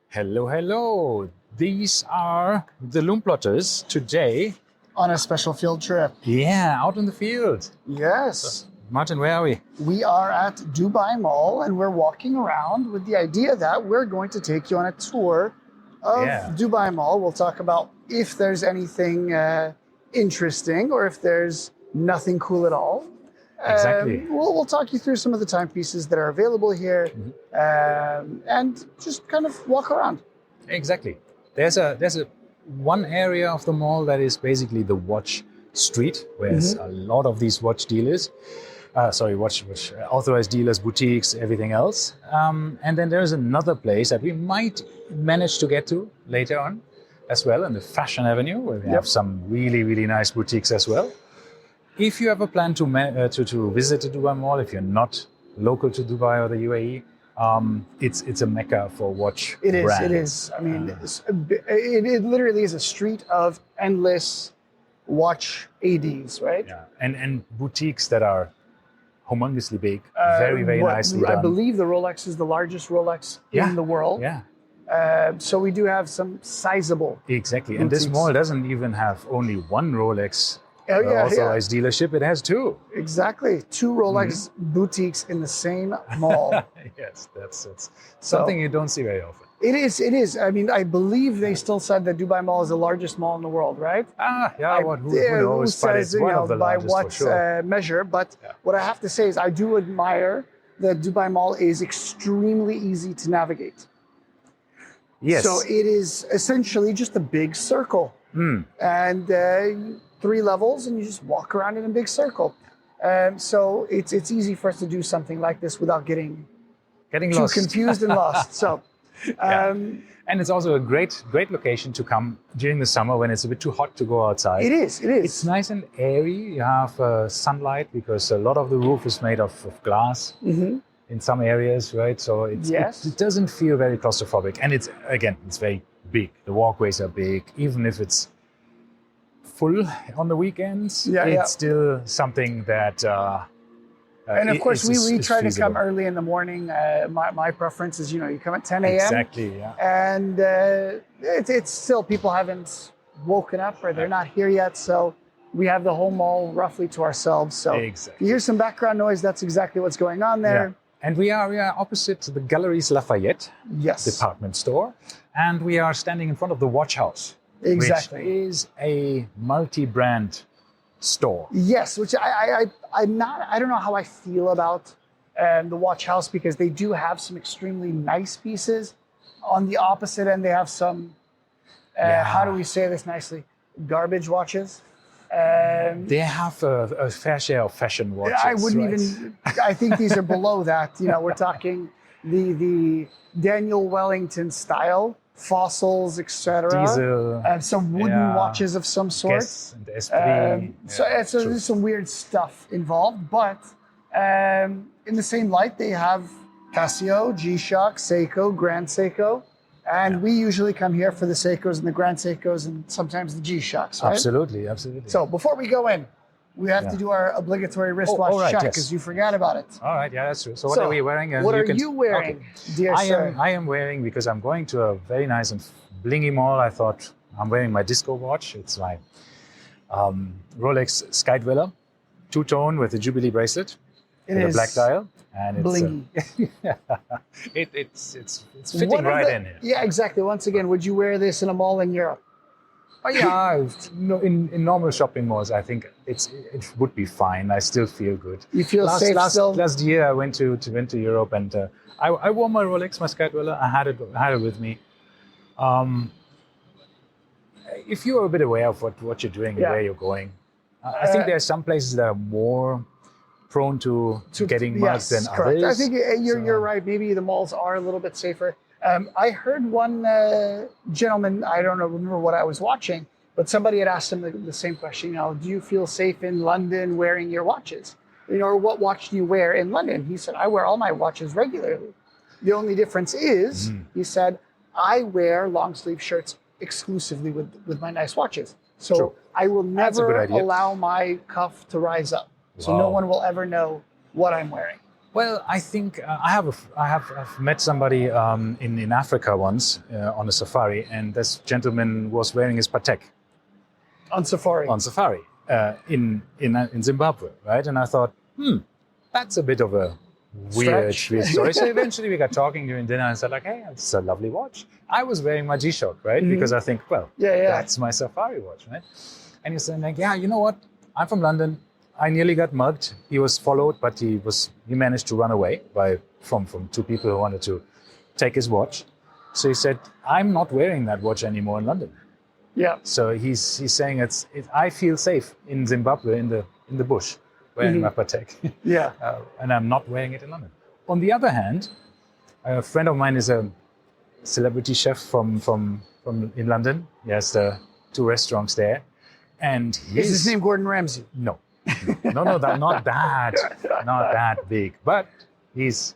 Hello, hello. These are the Lume plotters today. On a special field trip. Yeah, out in the field. Yes. Martin, where are we? We are at Dubai Mall and we're walking around with the idea that we're going to take you on a tour of Dubai Mall. We'll talk about if there's anything interesting or if there's nothing cool at all. Exactly. We'll talk you through some of the timepieces that are available here and just kind of walk around. Exactly. There's a one area of the mall that is basically the watch street, where there's a lot of these watch dealers. Watch authorized dealers, boutiques, everything else. And then there's another place that we might manage to get to later on as well, in the Fashion Avenue, where we have some really, really nice boutiques as well. If you have a plan to visit the Dubai Mall, if you're not local to Dubai or the UAE, it's a mecca for watch brands. It is. I mean, it literally is a street of endless watch ADs, right? Yeah, and boutiques that are humongously big, very, very nicely done. I believe the Rolex is the largest Rolex in the world. Yeah. So we do have some sizable Exactly. boutiques. And this mall doesn't even have only one Rolex authorized dealership. It has two. Exactly. Two Rolex boutiques in the same mall. Yes, that's something you don't see very often. It is. I mean, I believe they still said that Dubai Mall is the largest mall in the world, right? Who knows? But it's one of the largest by for sure. measure. But what I have to say is I do admire that Dubai Mall is extremely easy to navigate. Yes. So it is essentially just a big circle. And 3 levels, and you just walk around in a big circle. So it's easy for us to do something like this without getting too lost. confused and lost. So, and it's also a great location to come during the summer when it's a bit too hot to go outside. It is. It's nice and airy. You have sunlight because a lot of the roof is made of glass in some areas, right? So it doesn't feel very claustrophobic. And it's very big. The walkways are big, even if it's full on the weekends. It's still something that and of course we try to come early in the morning. My preference is you come at 10 a.m. Exactly, yeah. And it's still people haven't woken up or they're not here yet, so we have the whole mall roughly to ourselves. So if you hear some background noise, that's exactly what's going on there. And we are opposite the Galeries Lafayette department store, and we are standing in front of the Watch House. Exactly. Which is a multi-brand store. Yes, which I don't know how I feel about the Watch House, because they do have some extremely nice pieces. On the opposite end, they have some, how do we say this nicely, garbage watches. They have a fair share of fashion watches. I wouldn't even, I think these are below that. We're talking the Daniel Wellington style, fossils, etc. Diesel. Some wooden watches of some sort. Guess and Esprit. So there's some weird stuff involved, but in the same light, they have Casio, G-Shock, Seiko, Grand Seiko. And we usually come here for the Seikos and the Grand Seikos and sometimes the G-Shocks, right? Absolutely. So before we go in, we have to do our obligatory wristwatch check because you forgot about it. All right, that's true. So what are we wearing? What are you wearing, dear sir? I am wearing, because I'm going to a very nice and blingy mall, I thought I'm wearing my disco watch. It's my Rolex Sky Dweller, two-tone with a Jubilee bracelet. With a black dial. And it's blingy. It's fitting right in here. Yeah, exactly. Once again, would you wear this in a mall in Europe? Oh, yeah, in normal shopping malls, I think it would be fine. I still feel good. You feel safe still? Last year, I went to Europe, and I wore my Rolex, my Sky Dweller. I had it with me. If you are a bit aware of what you're doing and where you're going, I think there are some places that are more prone to getting mugged than others. I think you're right. Maybe the malls are a little bit safer. I heard one gentleman, I don't remember what I was watching, but somebody had asked him the same question. Do you feel safe in London wearing your watches? Or what watch do you wear in London? He said, I wear all my watches regularly. The only difference is, he said, I wear long sleeve shirts exclusively with my nice watches. So I will never allow my cuff to rise up. So no one will ever know what I'm wearing. Well, I think I've met somebody in Africa once on a safari, and this gentleman was wearing his Patek On safari. in Zimbabwe, right? And I thought, that's a bit of a weird story. So eventually we got talking during dinner and said like, hey, it's a lovely watch. I was wearing my G-Shock, right? Because I think, well, that's my safari watch, right? And he said like, yeah, you know what? I'm from London. I nearly got mugged. He was followed, but he managed to run away from two people who wanted to take his watch. So he said, I'm not wearing that watch anymore in London. Yeah. So he's saying I feel safe in Zimbabwe in the bush wearing my Patek. Yeah. And I'm not wearing it in London. On the other hand, a friend of mine is a celebrity chef from in London. He has 2 restaurants there. And is his name Gordon Ramsay? No, not that big, but he's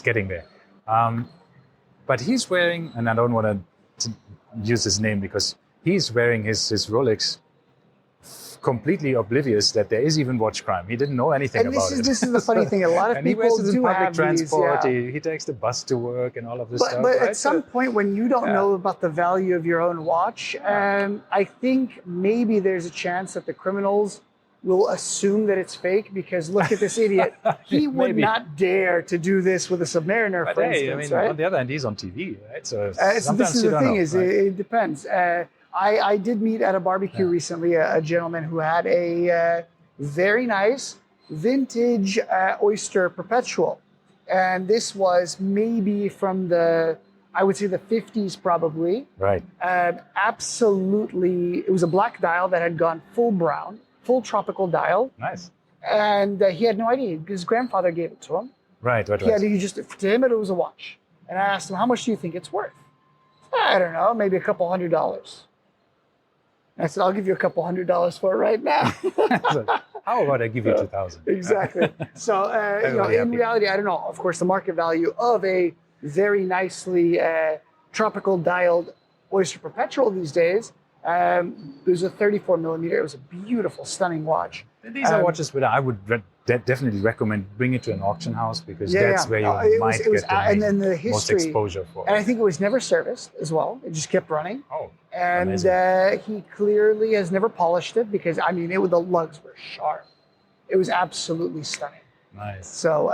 getting there. But he's wearing, and I don't want to use his name because he's wearing his Rolex completely oblivious that there is even watch crime. He didn't know anything about it. This is the funny thing. A lot of and people he wears it in do public have transport. these, He takes the bus to work and all of this stuff. But right? at some point, when you don't know about the value of your own watch, I think maybe there's a chance that the criminals will assume that it's fake because look at this idiot. He would not dare to do this with a Submariner, but for hey, instance, I mean, right? on the other hand, he's on TV, right? So This sometimes is you the don't thing know, is, right? it depends. I did meet at a barbecue recently a gentleman who had a very nice vintage oyster perpetual. And this was maybe from I would say the 50s probably. Right. Absolutely, it was a black dial that had gone full brown, full tropical dial. Nice. And he had no idea. His grandfather gave it to him. Right. To him, it was a watch. And I asked him, how much do you think it's worth? I don't know, maybe a couple $100. I said, I'll give you a couple $100 for it right now. So, how about I give you 2,000? Exactly. So, in reality, I don't know. Of course, the market value of a very nicely tropical dialed oyster perpetual these days, there's a 34 millimeter. It was a beautiful, stunning watch. These are watches that I would definitely recommend bring it to an auction house because that's where you might get the most exposure for. And I think it was never serviced as well. It just kept running. Oh, and he clearly has never polished it because the lugs were sharp. It was absolutely stunning. Nice. So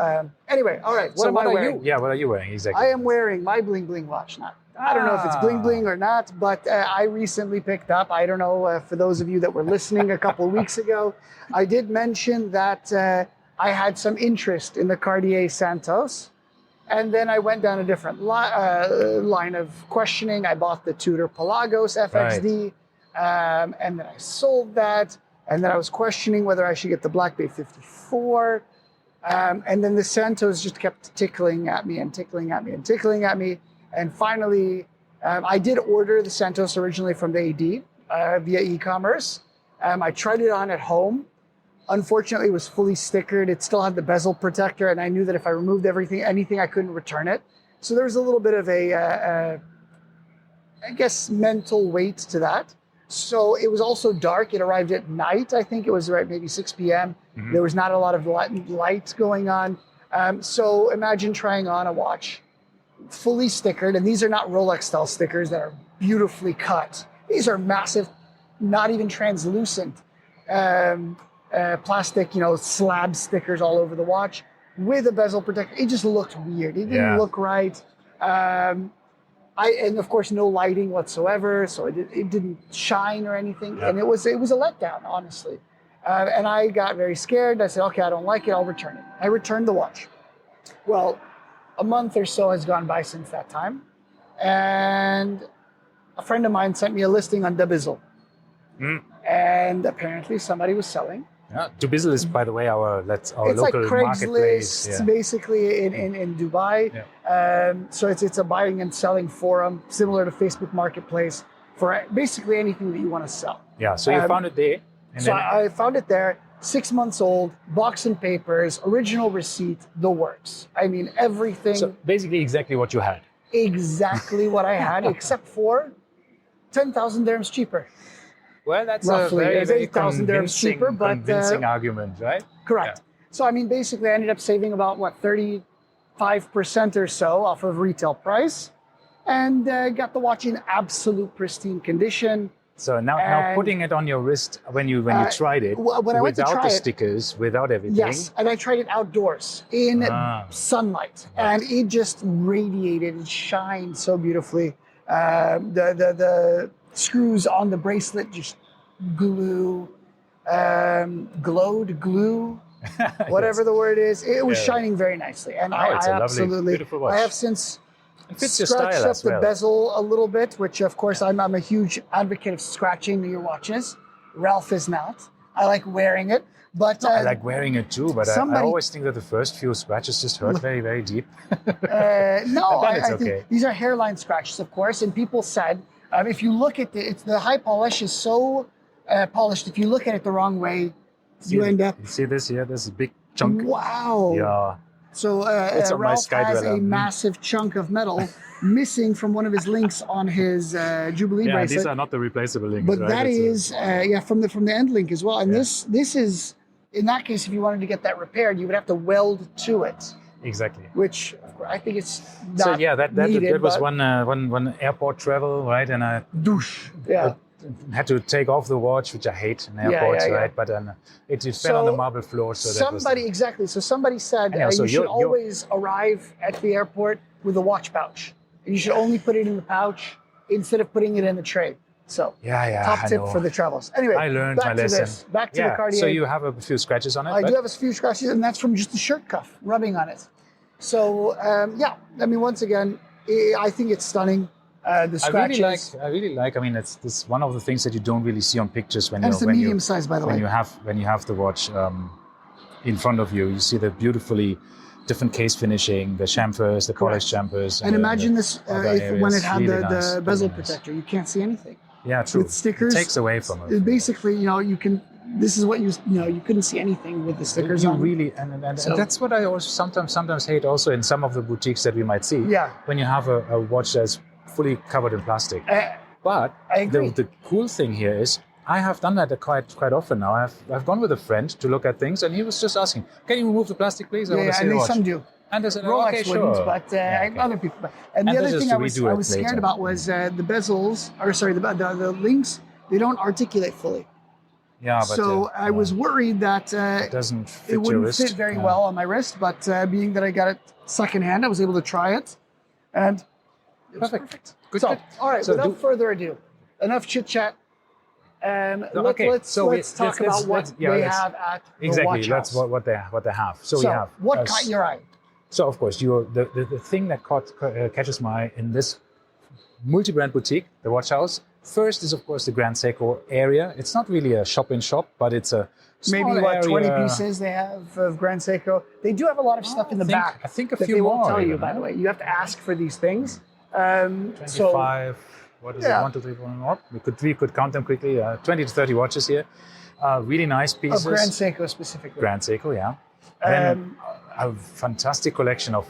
anyway, all right. What am I wearing? What are you wearing exactly? I am wearing my bling bling watch. I don't know if it's bling bling or not, but I recently picked up. I don't know for those of you that were listening a couple of weeks ago, I did mention that I had some interest in the Cartier Santos, and then I went down a different line of questioning. I bought the Tudor Pelagos FXD, and then I sold that, and then I was questioning whether I should get the Blancpain 54. And then the Santos just kept tickling at me. And finally, I did order the Santos originally from the AD via e-commerce. I tried it on at home. Unfortunately, it was fully stickered. It still had the bezel protector, and I knew that if I removed anything, I couldn't return it. So there was a little bit of I guess, mental weight to that. So it was also dark. It arrived at night. I think it was maybe 6 p.m. Mm-hmm. There was not a lot of light going on. So imagine trying on a watch fully stickered, and these are not Rolex style stickers that are beautifully cut. These are massive, not even translucent plastic, slab stickers all over the watch with a bezel protector. It just looked weird. It didn't look right. And of course, no lighting whatsoever, so it didn't shine or anything, and it was a letdown, honestly. And I got very scared. I said, okay, I don't like it. I'll return it. I returned the watch. Well, a month or so has gone by since that time, and a friend of mine sent me a listing on Dubizzle, and apparently somebody was selling. Yeah, Dubizzle is, by the way, our local like Craigslist, marketplace. Basically in Dubai. Yeah. So it's a buying and selling forum similar to Facebook Marketplace for basically anything that you want to sell. Yeah. So you found it there. I found it there. 6 months old, box and papers, original receipt, the works. I mean, everything. So basically exactly what you had. Exactly what I had, except for 10,000 dirhams cheaper. Well, that's roughly. a very, very 8,000 dirhams cheaper, but convincing argument, right? Correct. So, I mean, basically, I ended up saving about, 35% or so off of retail price, and got the watch in absolute pristine condition. So now And- putting it on your wrist when you tried it, when I went to without try the it- stickers, without everything. Yes, and I tried it outdoors in sunlight, and it just radiated and shined so beautifully. The screws on the bracelet just glue, glue, whatever the word is. It was shining very nicely, and I it's a lovely, absolutely. beautiful watch. I have since It fits your scratched style up as the well. bezel a little bit, which of course I'm a huge advocate of scratching your watches. Ralph is not. I like wearing it, but I like wearing it too, but I somebody- always think that the first few scratches just hurt very, very deep. no, then it's I okay. think these are hairline scratches, of course. And people said, if you look at the high polish is so polished. If you look at it the wrong way, you end up. You see this here? There's a big chunk. Wow. Yeah. So It's on my Ralph has Skydweller. a massive chunk of metal missing from one of his links on his Jubilee Yeah, bracelet. these are not the replaceable links, But right? that It's is from the end link as well. And this is, in that case, if you wanted to get that repaired, you would have to weld to it, exactly. which of course, I think it's not So yeah, that needed, was but one airport travel, right? And I douche. Yeah. had to take off the watch, which I hate in Yeah, airports, yeah, yeah. right? But it fell on the marble floor, so that was somebody exactly. So somebody said Anyhow, so you should you're- always arrive at the airport with a watch pouch. And you should only put it in the pouch instead of putting it in the tray. So yeah. top I tip know. for the travels. Anyway, I learned back my to lesson. this. Back to the Cartier. So you have a few scratches on it. I but do have a few scratches, and that's from just the shirt cuff rubbing on it. So I mean, once again, I think it's stunning. The scratches. I really like. I mean, it's one of the things that you don't really see on pictures when And you it's a medium size, by the way. when you have the watch in front of you. You see the beautifully different case finishing, the chamfers, the polished chamfers. And imagine this other when it areas. had Really the nice, bezel really nice. protector. You can't see anything. Yeah, true. With stickers, it takes away from it. Basically, you can. This is what you couldn't see anything with the stickers You on. really, and that's what I also sometimes hate also in some of the boutiques that we might see. Yeah. When you have a watch that's fully covered in plastic. But I agree. the cool thing here is I have done that quite often now. I've gone with a friend to look at things, and he was just asking, "Can you remove the plastic, please? I want to see and the watch." some do. And I said, Rolex "Okay, wouldn't, sure." but okay. other people. And the And other just thing to I was redo it scared later. about was the bezels, or sorry, the links. They don't articulate fully. Yeah, but So I was worried that it doesn't fit it your wouldn't wrist. fit very Yeah. well on my wrist. But being that I got it secondhand, I was able to try it, and it was perfect. Good, So, good. all right, So without further ado, enough chit chat. okay, Let's so talk about what they have at the exactly. watch That's house. what they have. So we have. What caught your eye? So of course, the thing that catches my eye in this multi-brand boutique, the watch house. First is of course the Grand Seiko area. It's not really a shop-in-shop, but it's a small Maybe what, 20 area. pieces they have of Grand Seiko. They do have a lot of stuff in the back. I think a that few they won't more. tell you, even, by the way. You have to ask for these things. 25. What is Yeah. it? 1, 2, 3, 4 more. We could count them quickly. 20 to 30 watches here. Really nice pieces. Of Grand Seiko specifically. Grand Seiko, yeah. Then a fantastic collection of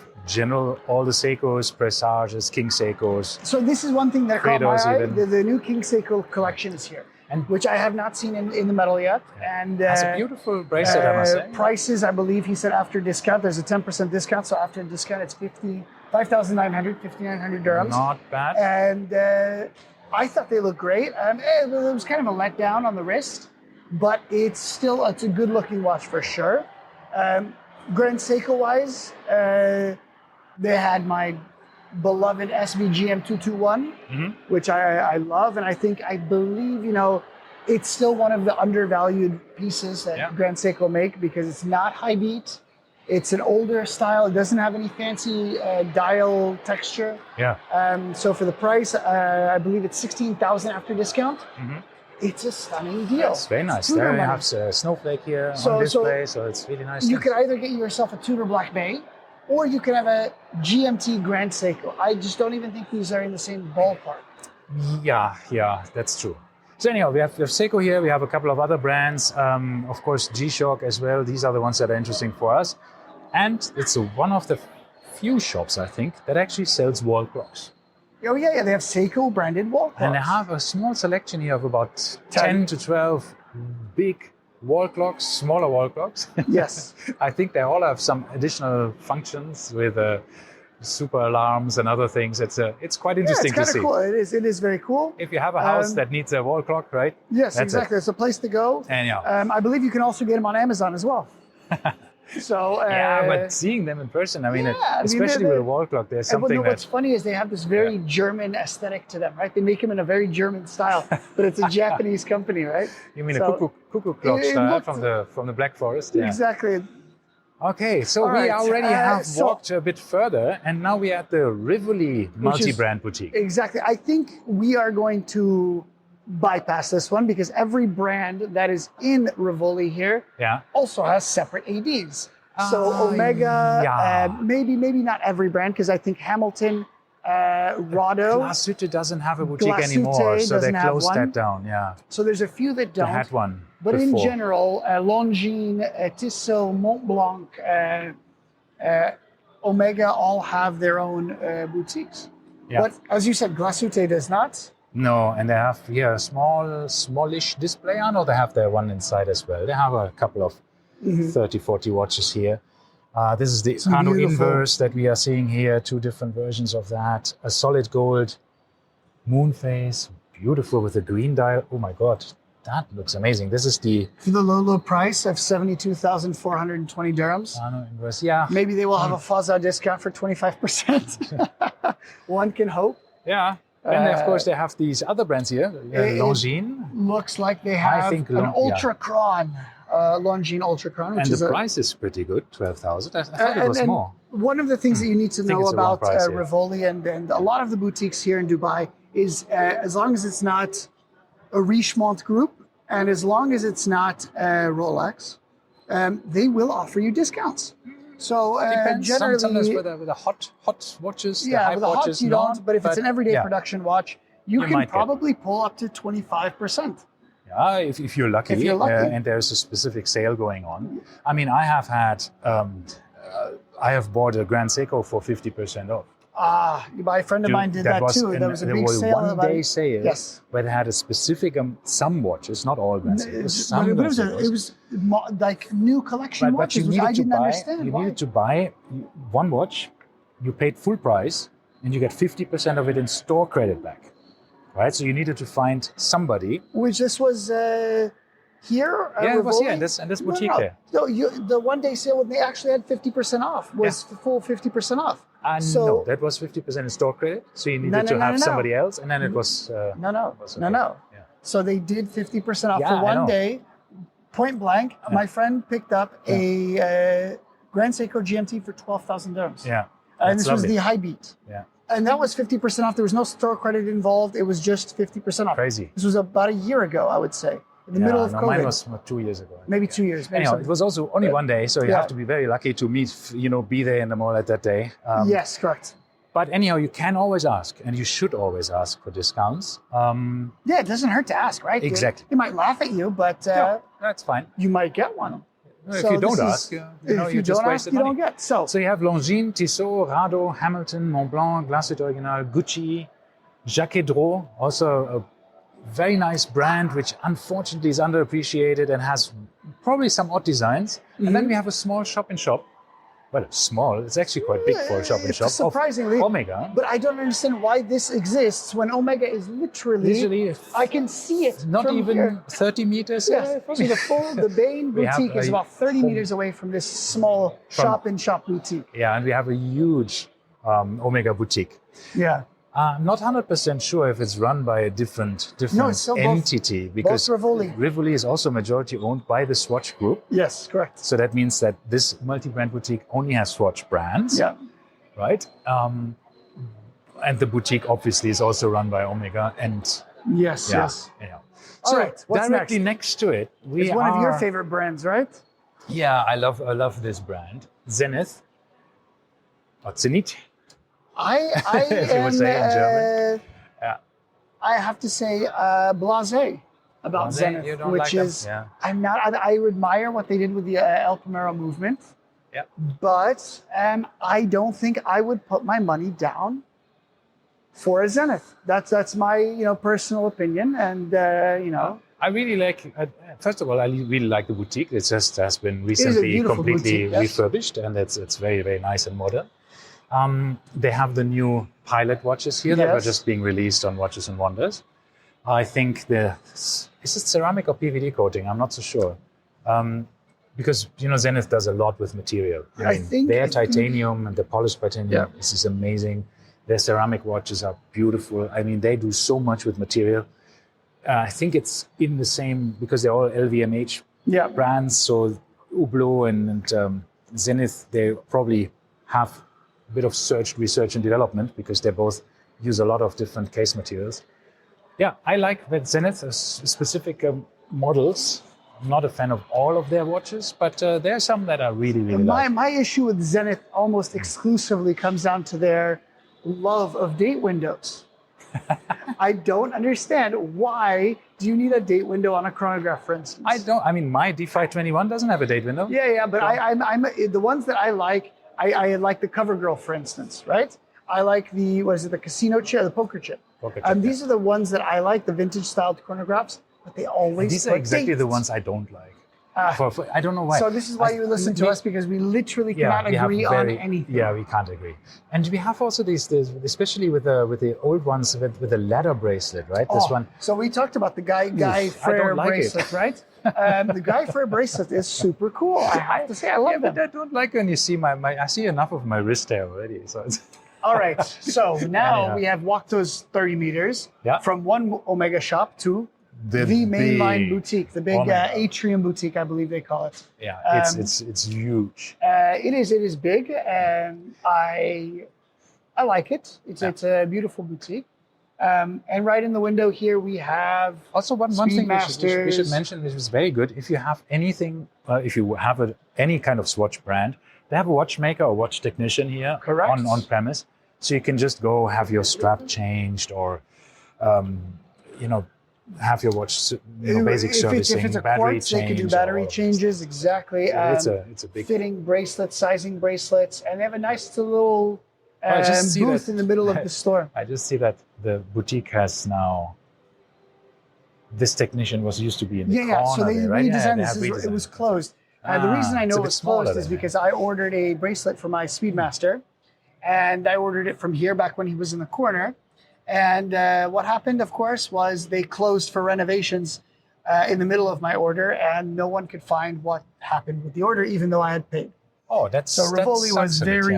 all the Seikos, Presages, King Seikos. So this is one thing that caught my Credos eye. even. The new King Seiko collection is here, which I have not seen in the metal yet. And That's a beautiful bracelet, I must say. prices, I believe he said after discount, there's a 10% discount. So after discount, it's 5,900 dirhams. Not bad. And I thought they looked great. It was kind of a letdown on the wrist, but it's a good looking watch for sure. Grand Seiko wise, they had my beloved SVGM 221, which I love, and I believe it's still one of the undervalued pieces that Grand Seiko make because it's not high beat. It's an older style. It doesn't have any fancy dial texture. Yeah. So for the price, I believe it's 16,000 after discount. It's a stunning deal. It's very nice. Tudor There you money. have a snowflake here So- on display, so it's really nice. You can either get yourself a Tudor Black Bay, or you can have a GMT Grand Seiko. I just don't even think these are in the same ballpark. Yeah, that's true. So anyhow, we have Seiko here. We have a couple of other brands. Of course, G-Shock as well. These are the ones that are interesting for us. And it's one of the few shops, I think, that actually sells wall clocks. Oh yeah, they have Seiko branded wall clocks. And they have a small selection here of about 10 to 12 big wall clocks, smaller wall clocks. Yes. I think they all have some additional functions with super alarms and other things. It's quite interesting it's to see. Cool. It is very cool. If you have a house that needs a wall clock, right? Yes, That's exactly. It's a place to go. And yeah. I believe you can also get them on Amazon as well. So yeah, but seeing them in person, I mean, especially with a wall clock, there's something what's funny is they have this very German aesthetic to them, right? They make them in a very German style, but it's a Japanese company, right? You mean a cuckoo clock style from the Black Forest? Yeah. Exactly. Okay, so we already have walked a bit further, and now we're at the Rivoli multi-brand boutique. Exactly. I think we are going to bypass this one because every brand that is in Rivoli here also has separate ADs. So Omega, maybe not every brand, because I think Hamilton, Rado. Glashütte doesn't have a boutique anymore, so they closed that down. Yeah. So there's a few that don't. They had one. But before. In general, Longines, Tissot, Montblanc, Omega all have their own boutiques. Yeah. But as you said, Glashütte does not. No, and they have here a smallish display. I know they have their one inside as well. They have a couple of 30, 40 watches here. This is the Arno Inverse that we are seeing here, 2 different versions of that. A solid gold moon face, beautiful with a green dial. Oh my God, that looks amazing. This is the low price of 72,420 dirhams. Arno Inverse, yeah. Maybe they will have a Faza discount for 25%. One can hope. Yeah. And of course, they have these other brands here. Longines. Looks like they have an Ultra Chron, Longines Ultra Chron. And the price is pretty good, 12,000. I thought it was more. One of the things that you need to know about Rivoli and a lot of the boutiques here in Dubai is as long as it's not a Richemont group and as long as it's not Rolex, they will offer you discounts. So depends. Generally, sometimes with the hot watches, with the hot watches, you don't. But if it's an everyday production watch, you can probably pull up to 25%. Yeah, if you're lucky. If you're lucky. And there's a specific sale going on. I mean, I have had, I have bought a Grand Seiko for 50% off. My friend of mine did that too. There was a big sale. One day sale. Yes. Where they had a specific, some watches, not all Grand Seikos. It was like new collection watches, which I didn't understand. You needed to buy one watch, you paid full price, and you get 50% of it in store credit back. Right? So you needed to find somebody. Which this was here? It was here in this boutique there. No, the one day sale when they actually had 50% off was full 50% off. No, that was 50% in store credit. So you needed to have somebody else, and then it was. No. Yeah. So they did 50% off for one day, point blank. Yeah. My friend picked up a Grand Seiko GMT for 12,000 dirhams. Yeah. And this was the high beat. Yeah. And that was 50% off. There was no store credit involved. It was just 50% off. Crazy. This was about a year ago, I would say. In the middle of COVID. Mine was 2 years ago. Maybe 2 years. Anyhow, it was also only one day, so you have to be very lucky to meet, be there in the mall at that day. Yes, correct. But anyhow, you can always ask, and you should always ask for discounts. It doesn't hurt to ask, right? Exactly. They might laugh at you, but that's fine. You might get one. If you don't ask, you just wasted money. You don't get. So you have Longines, Tissot, Rado, Hamilton, Montblanc, Glashütte Original, Gucci, Jaeger-LeCoultre, also a very nice brand, which unfortunately is underappreciated and has probably some odd designs. And then we have a small shop-in-shop. Well, small. It's actually quite big for a shop-in-shop. Surprisingly. Omega. But I don't understand why this exists when Omega is literally I can see it. Not from even here. 30 meters. Yes. So the Bain boutique is about 30 meters away from this small shop-in-shop boutique. Yeah, and we have a huge Omega boutique. Yeah. I'm not 100% sure if it's run by a different entity, because Rivoli is also majority owned by the Swatch Group. Yes, correct. So that means that this multi-brand boutique only has Swatch brands. Yeah. Right? And the boutique obviously is also run by Omega. And yes. Anyhow. So what's directly next to it, it's one of your favorite brands, right? Yeah, I love this brand. Zenith. Or Zenith. I would say in German. I have to say blasé about Zenith, you don't which like is I'm not. I admire what they did with the El Primero movement. Yeah. But I don't think I would put my money down for a Zenith. That's my personal opinion, and I really like. First of all, I really like the boutique. It just has been is a recently beautiful completely boutique, yes. refurbished, and it's very very nice and modern. They have the new Pilot watches here that were Yes. just being released on Watches and Wonders. I think is it ceramic or PVD coating? I'm not so sure. Because Zenith does a lot with material. I think their titanium and the polished titanium is amazing. Their ceramic watches are beautiful. I mean, they do so much with material. I think it's in the same because they're all LVMH brands. So Hublot and Zenith, they probably have a bit of research and development because they both use a lot of different case materials. Yeah, I like that Zenith specific models. I'm not a fan of all of their watches, but there are some that I really, really like. My issue with Zenith almost exclusively comes down to their love of date windows. I don't understand why do you need a date window on a chronograph, for instance? I don't. I mean, my D521 doesn't have a date window. Yeah, but I'm the ones that I like. I like the CoverGirl, for instance, right? I like the casino chip, the poker chip. These are the ones that I like, the vintage styled chronographs, but they always. These are exactly the ones I don't like. I don't know why. So this is why you listen to us, because we literally cannot agree on anything. Yeah, we can't agree. And we have also these especially with the old ones with the leather bracelet, right? This one. So we talked about the Guy Frere bracelet, right? The Guy Frere bracelet is super cool. I have to say, I love them. But I don't like when you see I see enough of my wrist hair already. So it's all right. So now we have walked those 30 meters from one Omega shop to the mainline boutique, the big atrium boutique, I believe they call it. Yeah, it's huge. It is big, and I like it. It's a beautiful boutique. And right in the window here we have also one thing we should mention, which is very good. If you have anything, if you have any kind of watch brand, they have a watchmaker or watch technician here on premise, so you can just go have your strap changed or have your watch, basic servicing, if it's a battery quartz, change. They can do battery changes, exactly. It's a big fitting bracelets, sizing bracelets, and they have a nice little booth in the middle of the store. I just see that the boutique has now. This technician used to be in the corner. So they redesigned this. Redesigned it was closed. The reason I know it was closed is because I ordered a bracelet for my Speedmaster, and I ordered it from here back when he was in the corner. And what happened, of course, was they closed for renovations in the middle of my order, and no one could find what happened with the order, even though I had paid. Oh, that's so Rivoli was very.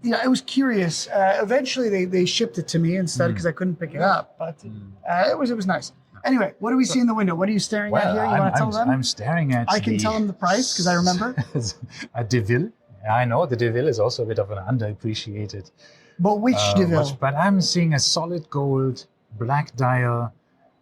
It was curious. Eventually, they shipped it to me instead because I couldn't pick it up. But it was nice. Anyway, what do we see in the window? What are you staring at here? You want to tell them? I'm staring at. I can tell them the price because I remember. A DeVille. I know the DeVille is also a bit of an underappreciated. But which DeVille? But I'm seeing a solid gold, black dial,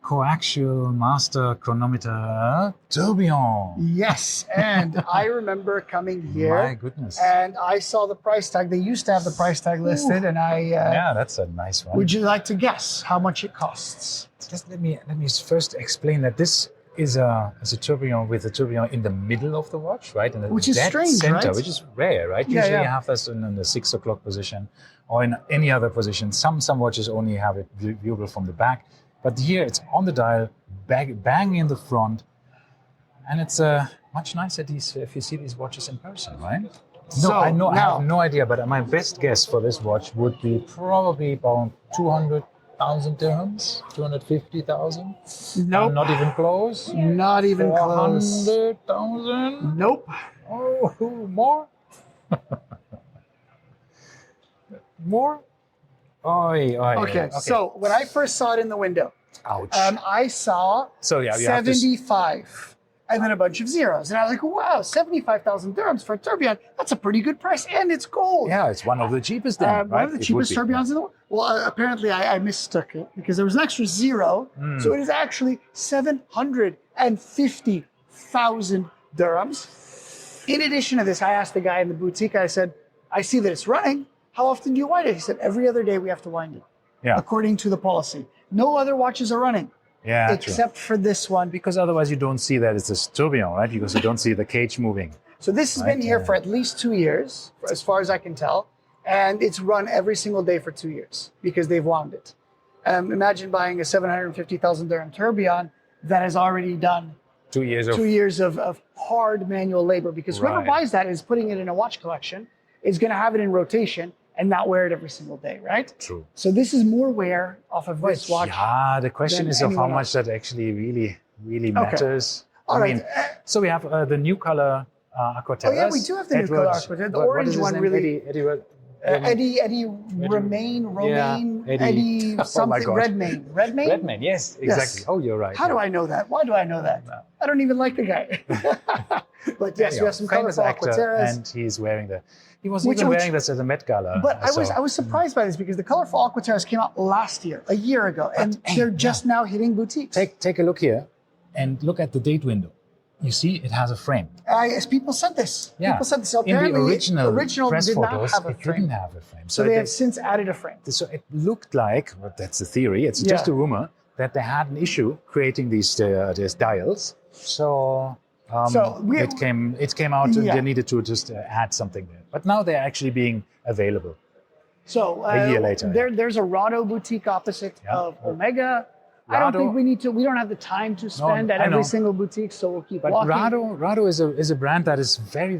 coaxial master chronometer tourbillon. Yes, and I remember coming here. My goodness. And I saw the price tag. They used to have the price tag listed, and I. Yeah, that's a nice one. Would you like to guess how much it costs? Just let me first explain that this is a tourbillon with a tourbillon in the middle of the watch, right? In the which is strange, center, right? Which is rare, right? Usually you have this in the 6 o'clock position or in any other position. Some watches only have it viewable from the back, but here it's on the dial, bang in the front, and it's much nicer if you see these watches in person, right? No, I have no idea, but my best guess for this watch would be probably about 200,000 dirhams, 250,000. Nope. Not even close. Not even close. 400,000. Nope. Oh, more. More. Okay. So when I first saw it in the window, ouch. I saw 75. And then a bunch of zeros. And I was like, wow, 75,000 dirhams for a tourbillon. That's a pretty good price. And it's gold. Yeah, it's one of the cheapest then, right? One of the cheapest tourbillons in the world. Well, apparently I mistook it because there was an extra zero. So it is actually 750,000 dirhams. In addition to this, I asked the guy in the boutique, I said, I see that it's running. How often do you wind it? He said, every other day we have to wind it. Yeah. According to the policy. No other watches are running. Yeah, except for this one. Because otherwise you don't see that it's a tourbillon, right? Because you don't see the cage moving. So this has been here for at least 2 years, as far as I can tell. And it's run every single day for 2 years because they've wound it. Imagine buying a 750,000 dirham tourbillon that has already done 2 years 2 years of hard manual labor, because whoever Right. buys that is putting it in a watch collection, is going to have it in rotation and not wear it every single day, right? True. So this is more wear off of this watch. Yeah, the question than is of how anyone much else. that actually really matters. All I right. mean, so we have the new color Aquaterras. Oh yeah, we do have the new color Aquaterras. The orange one really. Eddie Romaine, Eddie. Oh my something, God. Redmayne. Redman, yes, exactly. Oh, you're right. How do I know that? Why do I know that? No. I don't even like the guy. But yes, Anyhow, we have some famous colorful actor, Aquaterras. and he's wearing he was Which- even which- wearing this at the Met Gala. But I saw. was surprised by this, because the colorful Aquaterras came out last year, a year ago, and hey, they're just now hitting boutiques. Take a look here, and look at the date window. You see, it has a frame. As people said this. Yeah. People said this. So In the apparently, original press did not photos, have a it frame. didn't have a frame. So they have since added a frame. So it looked like, well, that's the theory, it's Yeah. just a rumor, that they had an issue creating these dials. So, it came out, Yeah. they needed to just add something there. But now they're actually being available. So A year later, there's a Rado boutique opposite Yeah. of Omega. I don't Rado- think we don't have the time to spend at I every know. single boutique, so we'll keep But walking. Rado is a brand that is very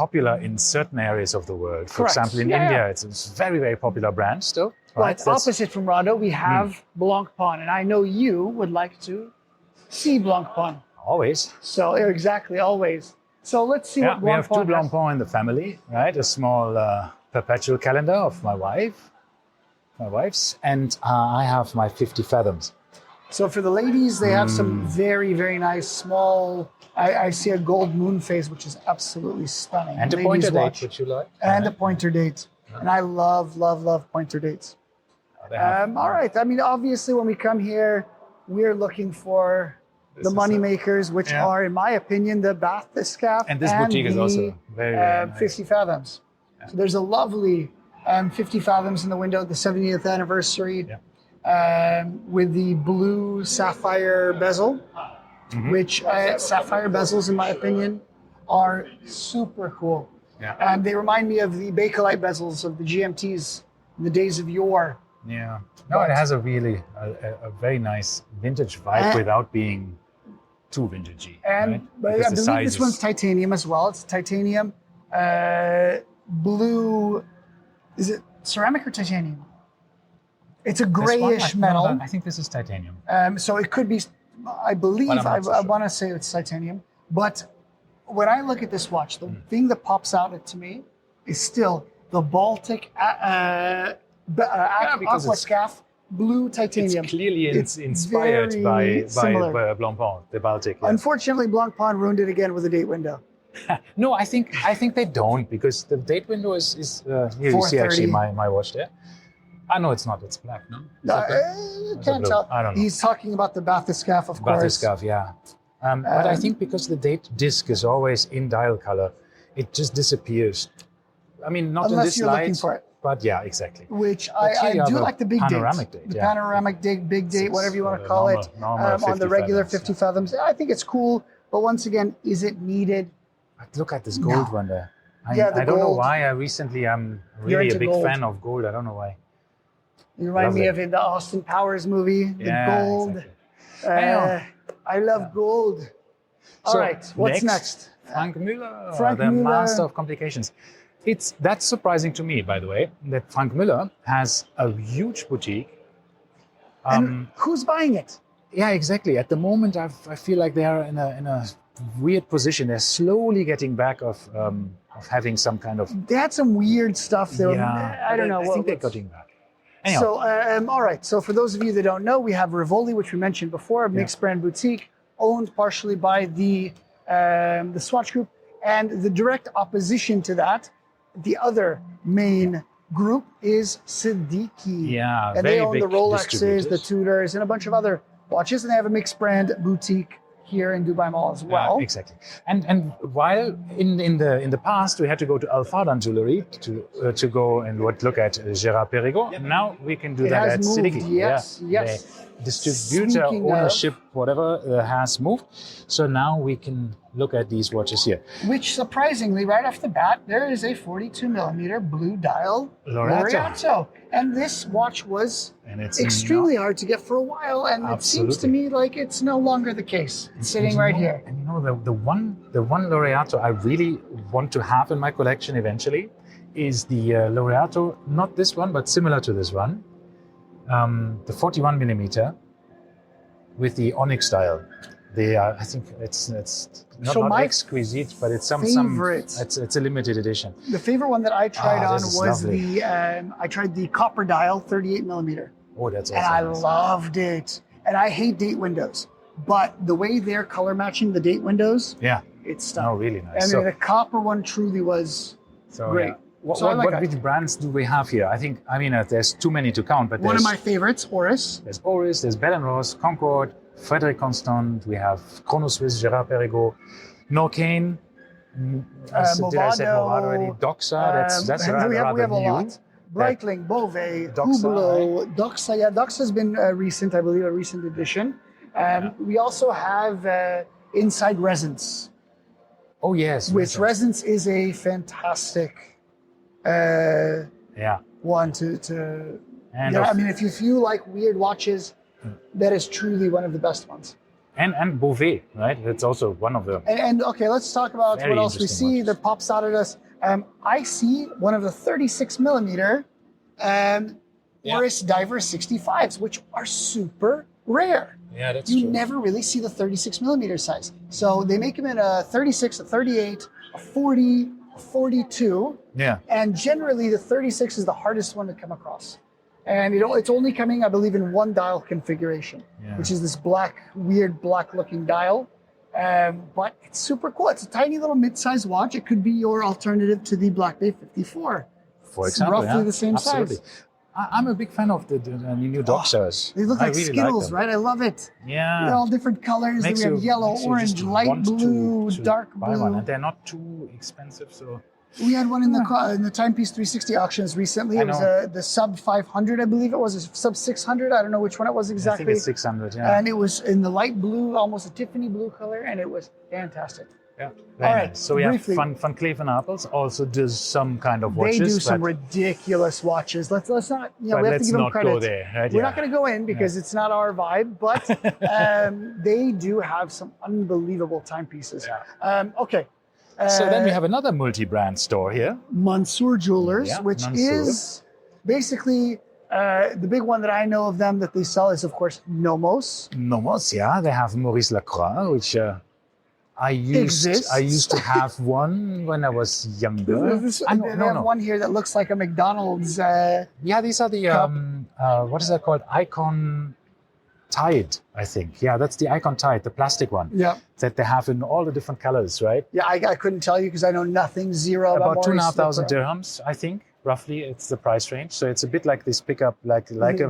popular in certain areas of the world. For Correct. example, in Yeah. India, it's a very popular brand still. But Right? That's- opposite from Rado, we have Blancpain, and I know you would like to see Blancpain. Always. So exactly, always. So let's see Yeah, what we have two Blancpain has. Blancpain in the family, right? A small perpetual calendar of my wife's, and I have my 50 fathoms. So for the ladies, they have some very nice small. I see a gold moon phase, which is absolutely stunning. And a Ladies pointer date, watch. which you like. And a pointer date. And I love pointer dates. They have- All right. I mean, obviously, when we come here, we're looking for This the is money a- makers, which Yeah. are, in my opinion, the Bathyscaphe And this boutique is also very nice. 50 fathoms. So there's a lovely 50 fathoms in the window, the 70th anniversary, with the blue sapphire bezel, Mm-hmm. which sapphire bezels, in my opinion, are super cool. Yeah. They remind me of the Bakelite bezels of the GMTs in the days of yore. Yeah. No, it has a really a very nice vintage vibe without being too vintagey. And right? but Because I the believe size this is- one's titanium as well. It's titanium, blue. Is it ceramic or titanium? It's a this one, grayish metal. I think this is titanium. So it could be, I believe, But I'm I not so sure. want to say it's titanium. But when I look at this watch, the thing that pops out to me is still the Baltic because it's- Aquascaphe blue titanium. It's clearly It's inspired very by similar. Blancpain, the Baltic. Yeah. Unfortunately, Blancpain ruined it again with a date window. No, I think they don't, because the date window is here. You see 4:30. actually my watch there. No, it's not. It's black. No, No, Is it black? you it can't blue? tell. I don't know. He's talking about the Bathyscaphe, of course. Bathyscaphe, yeah. But I think because the date disc is always in dial color, it just disappears. I mean, not in Unless this you're light, looking for it. but yeah, exactly. Which But here you I have do a like the big panoramic date. date, The yeah. panoramic date, big date, It's whatever you want to a call normal- it, normal on 50 the regular fathoms, 50 fathoms. I think it's cool, but once again, is it needed? But look at this gold No. one there. Yeah, the I don't know gold. why. I'm You're really a into big gold. fan of gold. I don't know why. You remind me Lovely. of the Austin Powers movie, the Yeah, gold. exactly. Yeah. I love gold. All So, right, what's next? Frank Müller, Frank the Müller. master of complications. That's surprising to me, by the way, that Frank Müller has a huge boutique. And who's buying it? Yeah, exactly. At the moment, I feel like they are in a weird position. They're slowly getting back of having some kind of. They had some weird stuff there. Yeah, I don't know. I think they're what's- getting back. Anyhow, So, all right. So, for those of you that don't know, we have Rivoli, which we mentioned before, a mixed brand boutique, owned partially by the Swatch Group, and the direct opposition to that, the other main group is Siddiqui. Yeah, and they very own the big Rolexes, the distributors. Tudors, and a bunch of other watches, and they have a mixed brand boutique here in Dubai Mall as well. Exactly. And while in the past we had to go to Al Fardan Jewelry to go and look at Gérard Perregaux, now we can do It that has at moved, Siddiqui. yes, Yeah. yes. distributor Speaking of- ownership, whatever, has moved. So now we can look at these watches here. Which surprisingly, right off the bat, there is a 42 millimeter blue dial Laureato. And this watch was And it's extremely hard to get for a while, and it seems to Absolutely. me like it's no longer the case. It's sitting And right you know- here. And you know, the one Laureato I really want to have in my collection eventually is the Laureato, not this one, but similar to this one, the 41 millimeter with the onyx dial. They are, I think it's not, So not my exquisite, but it's some favorites- it's a limited edition. The favorite one that I tried on this is was lovely. I tried the copper dial 38 millimeter. Oh, that's awesome. And I loved it. And I hate date windows, but the way they're color matching the date windows, Yeah, it's no, stunning. really nice. I mean, the copper one truly was So, great. yeah. What, So I like that. which brands do we have here? I mean, there's too many to count, but one of there's, my favorites, Oris. there's Oris, there's Bell & Ross, Concorde, Frédéric Constant, we have Chrono Swiss, Gérard Perregaux, Norcane, did I say Movado already? Doxa, that's and rather, we have rather a new. lot. Breitling, Beauvais, Doxa, Hublot, Doxa. Yeah, Doxa's been recent, I believe, a recent addition. We also have Inside Resonance, Oh, yes. which Resonance is a fantastic Yeah. one to And, yeah, of- I mean, if you like weird watches, that is truly one of the best ones. and Beauvais, right? That's also one of the... And okay, let's talk about Very what else we interesting see watches. that pops out at us. I see one of the 36 millimeter Oris Diver 65s, which are super rare. Yeah, that's You never really see the 36 millimeter size. So they make them in a 36, a 38, a 40, a 42. Yeah. And generally, the 36 is the hardest one to come across. And it's only coming, I believe, in one dial configuration, Yeah. which is this weird black-looking dial. But it's super cool. It's a tiny little mid-sized watch. It could be your alternative to the Blancpain 54. For It's example, roughly the same absolutely. size. I'm a big fan of the new Doxas. They look I like really Skittles, them. right? I love it. Yeah. They're all different colors. Makes We have you- yellow, makes you orange, just light want blue, to dark buy one, blue. and they're not too expensive. So We had one in the Timepiece 360 auctions recently. I It was know. the sub 500, I believe it was, a sub 600. I don't know which one it was I exactly. think it's 600. Yeah. And it was in the light blue, almost a Tiffany blue color, and it was fantastic. Yeah. All right, So we have briefly. Van Cleef & Arpels also does some kind of watches. They do some but, ridiculous watches. Let's not, but we have to let's give them not credit. go there. Right? We're Yeah. not going to go in because it's not our vibe, but they do have some unbelievable timepieces. Yeah. Okay. So then we have another multi-brand store here. Mansour Jewelers, Yeah, which Mansour. is basically the big one that I know of them that they sell is, of course, Nomos. Nomos, yeah. They have Maurice Lacroix, which I used to have one when I was younger. They No, have one here that looks like a McDonald's. Yeah, these are the what is that called? Icon Tide, I think. Yeah, that's the Icon Tide, the plastic one Yeah. that they have in all the different colors, right? Yeah, I couldn't tell you because I know nothing, zero about About Maurice 2,500 Lacroix. dirhams, I think. Roughly, it's the price range. So it's a bit like this pickup, like a Like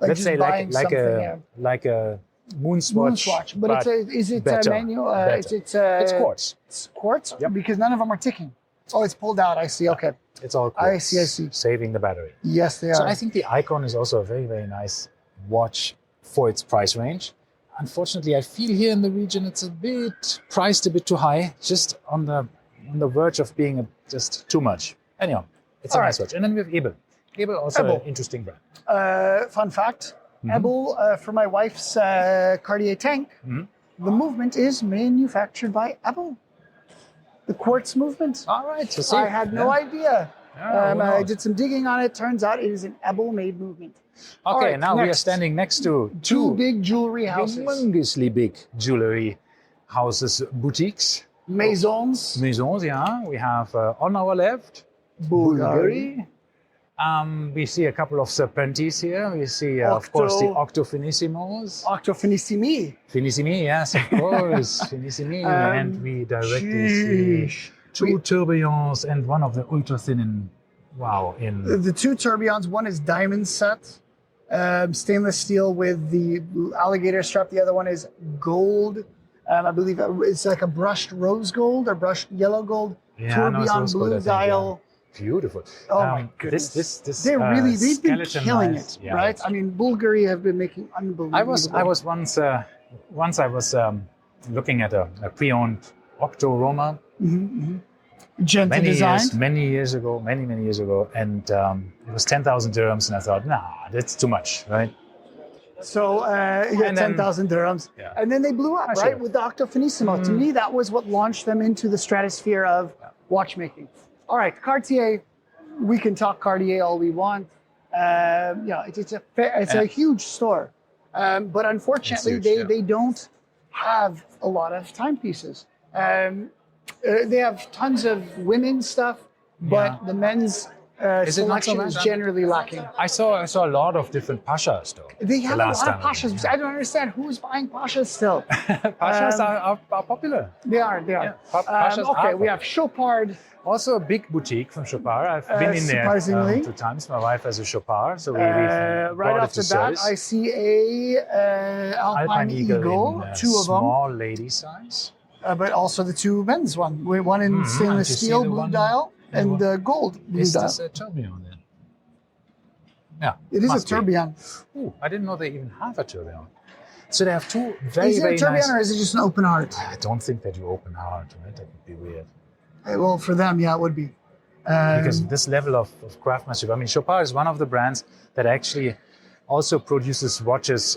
let's just say buying like something, like a Moonswatch. Moonswatch, but is it better, manual? better. It's quartz. It's quartz Yep. because none of them are ticking. Oh, it's pulled out. I see. Okay. It's all I quartz. see, I see. Saving the battery. Yes, they are. So I think the Icon is also a very, very nice watch for its price range. Unfortunately, I feel here in the region it's a bit priced a bit too high, just on the verge of being just too much. Anyhow, it's a All nice watch. And then we have Ebel. Ebel also Ebel. an interesting brand. Fun fact: Mhm. Ebel for my wife's Cartier tank. Mhm. The movement is manufactured by Ebel. The quartz movement. All right. So see, I had no idea. who I knows? did some digging on it. Turns out it is an Ebel-made movement. All Okay, right, now we are next. standing next to Two big jewelry houses. humongously big jewelry houses, boutiques, Maisons. maisons. Yeah, we have on our left Bulgari. We see a couple of Serpentis here. We see, of course, the Octo Finissimos. Octo Finissimi. Finissimi, yes, of course, Finissimi. And we directly see Sheesh. two tourbillons and one of the ultra thin in, The two tourbillons, one is diamond set, stainless steel with the alligator strap. The other one is gold. I believe it's like a brushed rose gold or brushed yellow gold. Yeah, no, it's tourbillon rose gold, I blue think, dial. beautiful. Oh my goodness. This they've been skeleton killing knives, it, right? I mean, Bulgari have been making unbelievable. I was once I was looking at a pre-owned Octo-Roma Gently designed. many years ago, and it was 10,000 dirhams, and I thought, nah, that's too much, right? So you got And then- 10,000 dirhams. Yeah. And then they blew up, right? Sure. With the Octo Finissimo. To me, that was what launched them into the stratosphere of watchmaking. All right, Cartier, we can talk Cartier all we want. It's a huge store. But unfortunately, It's huge, they don't have a lot of timepieces. They have tons of women's stuff, but Yeah. the men's Is it not so selection is much? generally lacking. I saw a lot of different Pashas though. They have a last lot of time. Pashas. I don't understand who's buying Pashas still. Pashas are popular. They are. Yeah, Pashas Okay, are we have Chopard. Also a big boutique from Chopard. I've been in there surprisingly. 2 times. My wife has a Chopard, so we Right brought off it to the bat, service. I see a Alpine Eagle, in 2 of them, small lady size. but also the 2 men's one. One in stainless Did you see steel the blue one- dial and gold blue Is dial. this a tourbillon then? Yeah. It is a must be. tourbillon. Ooh, I didn't know they even have a tourbillon. So they have 2 very, Is it a very tourbillon nice... or is it just an open heart? I don't think they do open heart, right? That would be weird. Well, for them, yeah, it would be. Because this level of craftsmanship, I mean, Chopard is one of the brands that actually also produces watches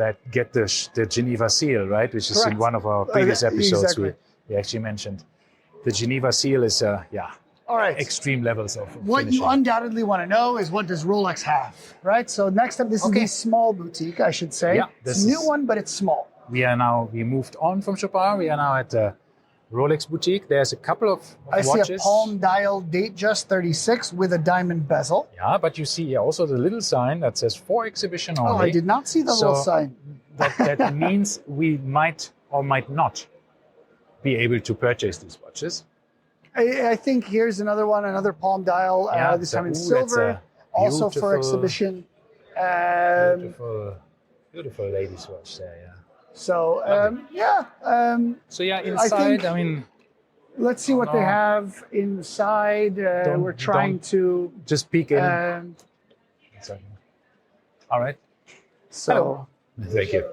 that get the Geneva seal, right? Which is in Correct. one of our previous episodes exactly. we actually mentioned. The Geneva seal is, All right. extreme levels of What finishing. you undoubtedly want to know is what does Rolex have, right? So next up, this is the small boutique, I should say. Yeah, It's a new one, but it's small. We moved on from Chopard. We are now at the Rolex boutique. There's a couple of I watches. see a palm dial Datejust 36 with a diamond bezel. Yeah, but you see also the little sign that says for exhibition only. Oh, I did not see the little sign. That means we might or might not be able to purchase these watches. I think here's another one, another palm dial, this time in that's silver, a also for beautiful- exhibition. Beautiful ladies watch there, yeah. So, So yeah, inside, think- I mean, let's see what they No. have inside. We're trying to. just peek in. Um, All right. so, Thank you.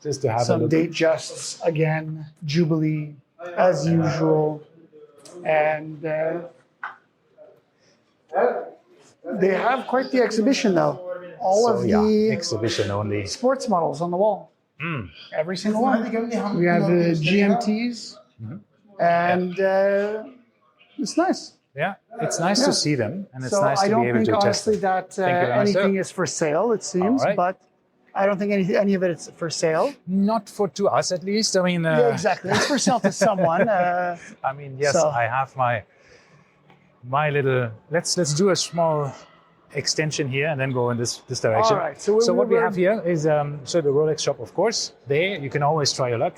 Just to have a some look. Datejusts again, Jubilee as usual, and they have quite the exhibition though. All of the exhibition only. sports models on the wall. Every single one. We have the GMTs, and it's nice. Yeah, it's nice to see them, and it's So nice I to don't be able think to test honestly them. that Thank you very much, sir. anything is for sale. It seems, All right. but I don't think any of it is for sale. Not to us, at least. I mean, Yeah, exactly. It's for sale to someone. I mean, yes, So- I have my little. Let's do a small extension here and then go in this direction. All right, so what we we're- have here is so the Rolex shop, of course. There you can always try your luck.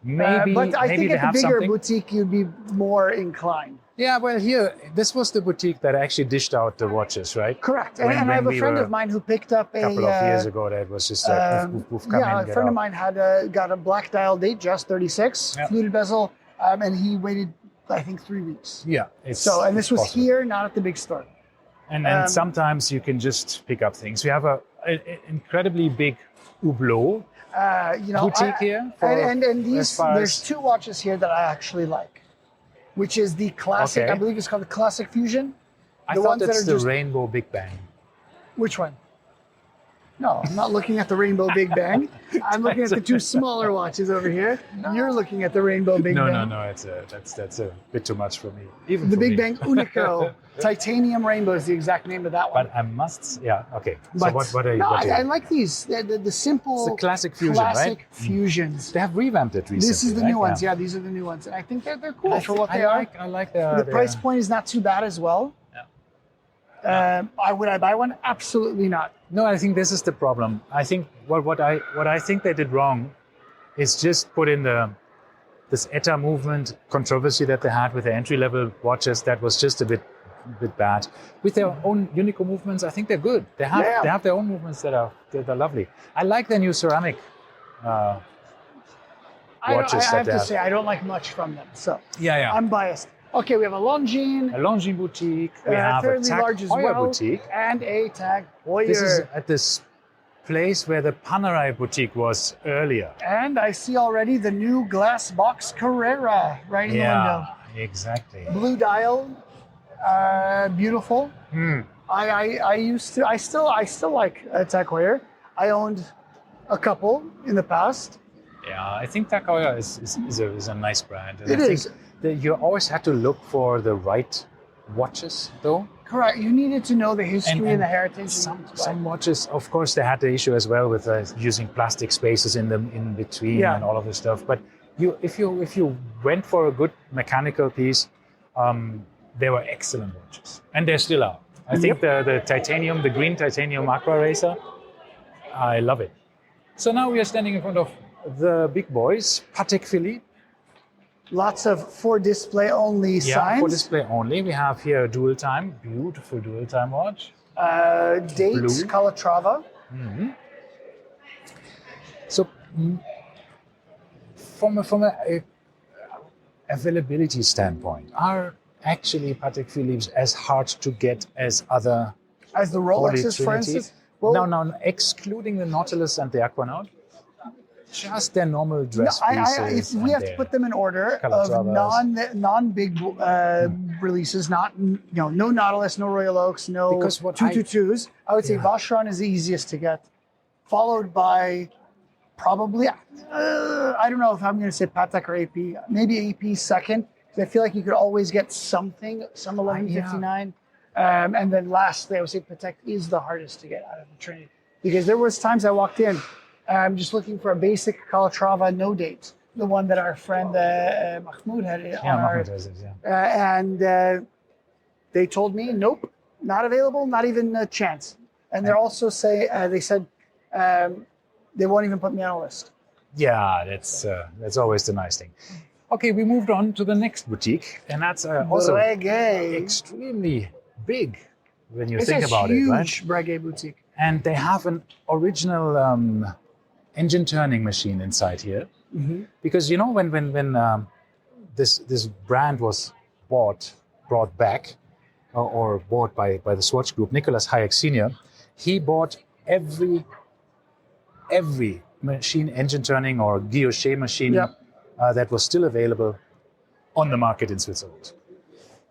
Maybe but I maybe think they at the have bigger something. boutique, you'd be more inclined. Yeah, well, here this was the boutique that actually dished out the watches, right? Correct. When- And I have when a we friend were of mine who picked up A couple of years ago, that was just poof, poof, poof, come in, a get friend of out. mine had got a black dial Datejust 36, Yeah. fluted bezel, and he waited, I think, 3 weeks. Yeah, it's So, and this was possible. here, not at the big store. And sometimes you can just pick up things. We have a incredibly big Hublot boutique here. For, And these, as far there's as- 2 watches here that I actually like, which is the classic, Okay. I believe it's called the Classic Fusion. I the thought ones that that's are the just- Rainbow Big Bang. Which one? No, I'm not looking at the Rainbow Big Bang. I'm looking at the 2 smaller watches over here. You're looking at the Rainbow Big Bang. No. That's a bit too much for me. Even The for Big me. Bang Unico Titanium Rainbow is the exact name of that one. But I must, yeah, okay. So But what are you? no, what are I you- like these. The simple It's the classic fusion, classic right? fusions. They have revamped it recently. This is the right? new ones. Yeah, these are the new ones, and I think they're cool for what they are. I like The price point is not too bad as well. Would I buy one? Absolutely not. No, I think this is the problem. I think what I think they did wrong is just put in this ETA movement controversy that they had with the entry level watches. That was just a bit bad. With their own Unico movements, I think they're good. They have their own movements that are lovely. I like their new ceramic watches. I have that to they say I don't like much from them, so Yeah. I'm biased. Okay, we have a Longines, a Longines boutique. We have a fairly Tag large as Heuer well, boutique. and a Tag Heuer. This is at this place where the Panerai boutique was earlier. And I see already the new glass box Carrera right in the window. Exactly. Blue dial, beautiful. I still like Tag Heuer. I owned a couple in the past. Yeah, I think Tag Heuer is a nice brand. And It I is. think that you always had to look for the right watches, though. Correct. You needed to know the history and the heritage. Some watches, of course, they had the issue as well with using plastic spaces in between and all of this stuff. But if you went for a good mechanical piece, they were excellent watches, and they still are. I think the titanium, the green titanium Aqua Racer, I love it. So now we are standing in front of the big boys, Patek Philippe. Lots of for display only signs. For display only. We have here a dual time, beautiful dual time watch. Date, Blue. Calatrava. So from a availability standpoint, are actually Patek Philippe's as hard to get as other As the Rolexes, for instance? Well, no, excluding the Nautilus and the Aquanaut. Just their normal dress pieces. If we have to put them in order of non-big releases, no Nautilus, no Royal Oaks, no 222s. I would say Vacheron is the easiest to get, followed by probably I don't know if I'm going to say Patek or AP, maybe AP second. I feel like you could always get some 1159. And then lastly, I would say Patek is the hardest to get out of the Trinity, because there was times I walked in, I'm just looking for a basic Calatrava no date, the one that our friend Mahmoud had on Mahmoud has it, and they told me, nope, not available, not even a chance. And they're also they said they won't even put me on a list. Yeah, that's always the nice thing. Okay, we moved on to the next boutique, and that's also Breguet. extremely big when you think about it, right? It's a huge Breguet boutique. And they have an original engine turning machine inside here, because when this brand was brought back or bought by the Swatch Group, Nicholas Hayek Senior, he bought every machine, engine turning or guilloche machine that was still available on the market in Switzerland.